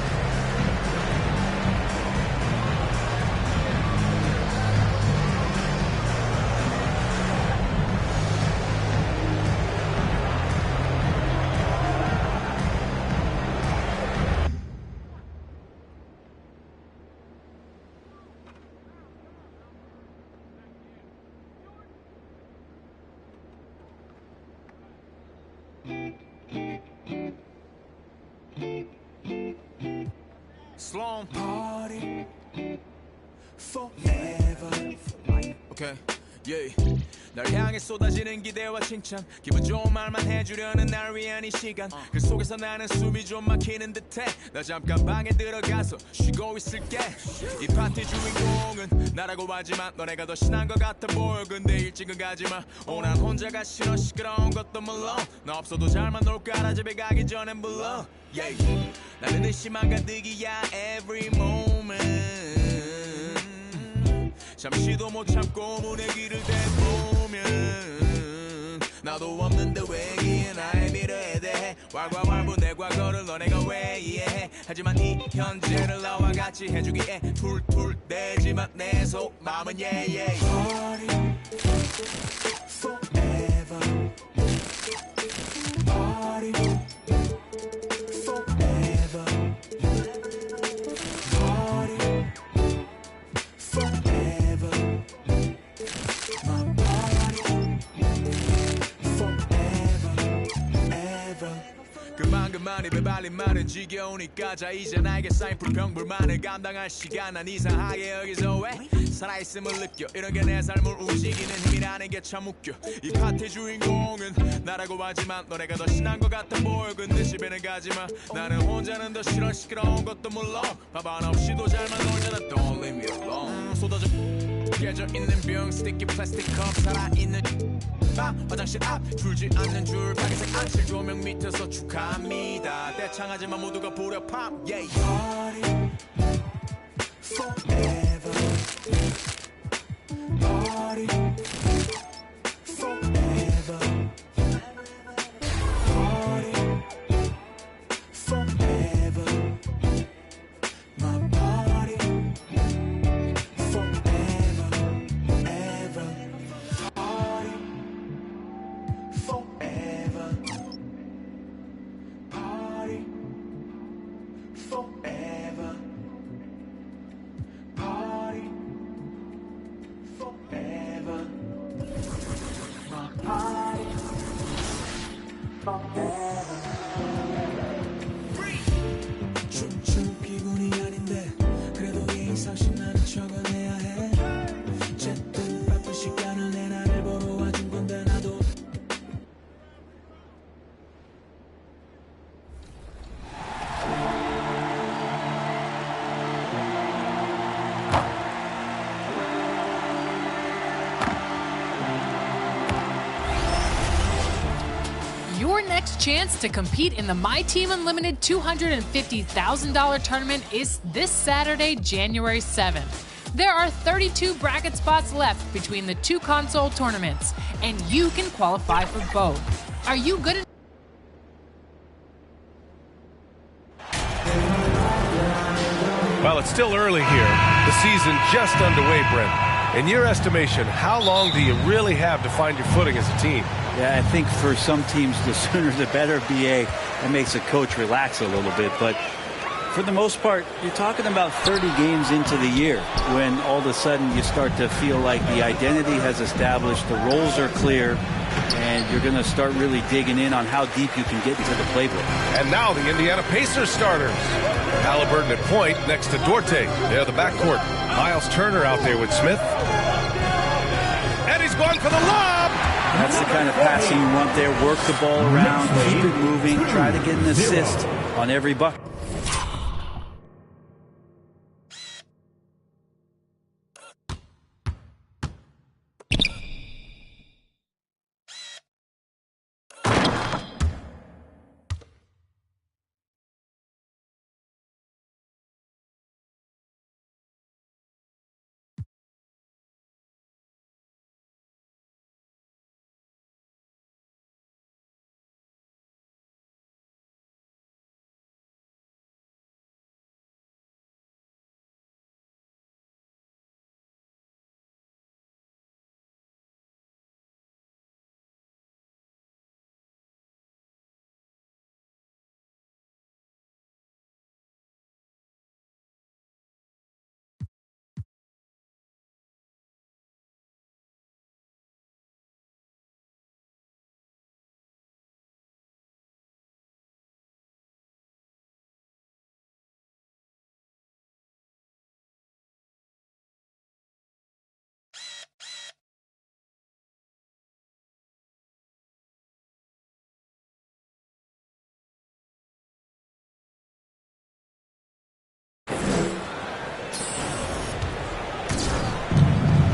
S8: Sloan party forever. Okay, yeah. 날 향해 쏟아지는 기대와 칭찬 기분 좋은 말만 해주려는 날 위한 이 시간 그 속에서 나는 숨이 좀 막히는 듯해 나 잠깐 방에 들어가서 쉬고 있을게 이 파티 주인공은 나라고 하지만 너네가 더 신난 것 같아 보여 근데 일찍은 가지마 난 혼자가 싫어 시끄러운 것도 물론 나 없어도 잘만 놀 거라 집에 가기 전엔 불러 yeah. 나는 의심만 가득이야 every moment 잠시도 못 참고 문의 길을 대보면 나도 없는데 왜 이해 나의 미래에 대해 왈가왈부 내 과거를 너네가 왜 이해해 하지만 이 현재를 나와 같이 해주기에 툴툴대지만 내 속마음은 yeah Party forever Party forever Party forever 그만 입에 발린 말은 지겨우니까 자 이제 나에게 쌓인 불평불만을 감당할 시간 난 이상하게 여기서 왜 살아있음을 느껴 이렇게 내 삶을 움직이는 힘이라는 게 참 웃겨 이 파티 주인공은 나라고 하지만 너네가 더 신난 것 같아 보여 근데 집에는 가지마 나는 혼자는 더 싫어 시끄러운 것도 물론 밥 없이도 잘만 놀잖아 Don't leave me alone 쏟아져 깨져 있는 병 스티키 플라스틱 컵 살아있는 화장실 앞 줄지 않는 줄 빨간색 안칠 조명 밑에서 축하합니다 대창하지만 모두가 불협합 yeah. Party forever Party forever Party forever My party forever ever Party forever Party forever Party forever My party forever 춤출 기분이 아닌데 그래도 예의상식 나는 적어내야 해 어쨌든 바쁜 시간을 내 나를 보러 와준 건데 나도
S10: Your next chance to compete in the My Team Unlimited $250,000 tournament is this Saturday, January 7th. There are 32 bracket spots left between the two console tournaments, and you can qualify for both. Are you good enough?
S11: Well, it's still early here. The season just underway, Brent. In your estimation, how long do you really have to find your footing as a team?
S15: Yeah, I think for some teams, the sooner the better, BA. That makes a coach relax a little bit. But for the most part, you're talking about 30 games into the year when all of a sudden you start to feel like the identity has established, the roles are clear, and you're going to start really digging in on how deep you can get into the playbook.
S11: And now the Indiana Pacers starters. Halliburton at point next to Duarte. They're the backcourt. Miles Turner out there with Smith. And he's going for the lob.
S15: That's the kind of passing you want there. Work the ball around, keep it moving, try to get an assist on every bucket.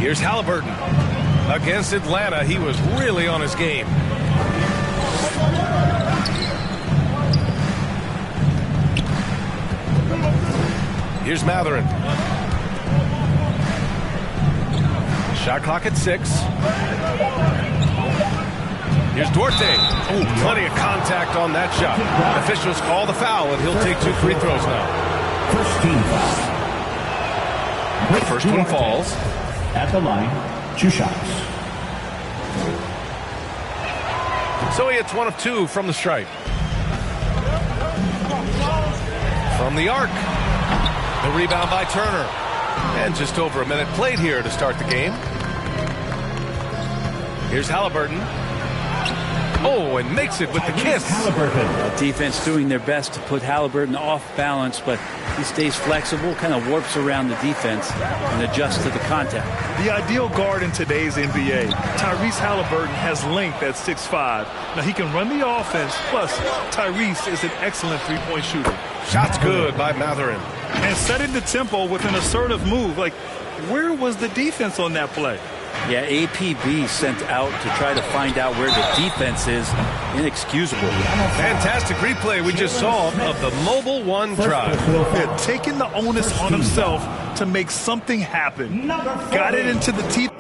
S11: Here's Halliburton. Against Atlanta, he was really on his game. Here's Mathurin. Shot clock at 6. Here's Duarte. Oh, plenty of contact on that shot. Officials call the foul, and he'll take 2 free throws now.
S6: First team foul.
S11: The first one falls.
S6: At the line, 2 shots.
S11: So he hits 1 of 2 from the stripe. From the arc. The rebound by Turner. And just over a minute played here to start the game. Here's Halliburton. Oh, and makes it with the kiss.
S15: Defense doing their best to put Halliburton off balance, but he stays flexible, kind of warps around the defense and adjusts to the contact.
S12: The ideal guard in today's NBA, Tyrese Halliburton, has length at 6'5". Now he can run the offense, plus Tyrese is an excellent three-point shooter.
S11: Shots good by Mathurin.
S12: And setting the tempo with an assertive move. Like, where was the defense on that play?
S15: Yeah, APB sent out to try to find out where the defense is. Inexcusable.
S11: Fantastic replay we just saw of the Mobile One drive.
S12: Yeah, taking the onus on himself to make something happen. Got it into the teeth.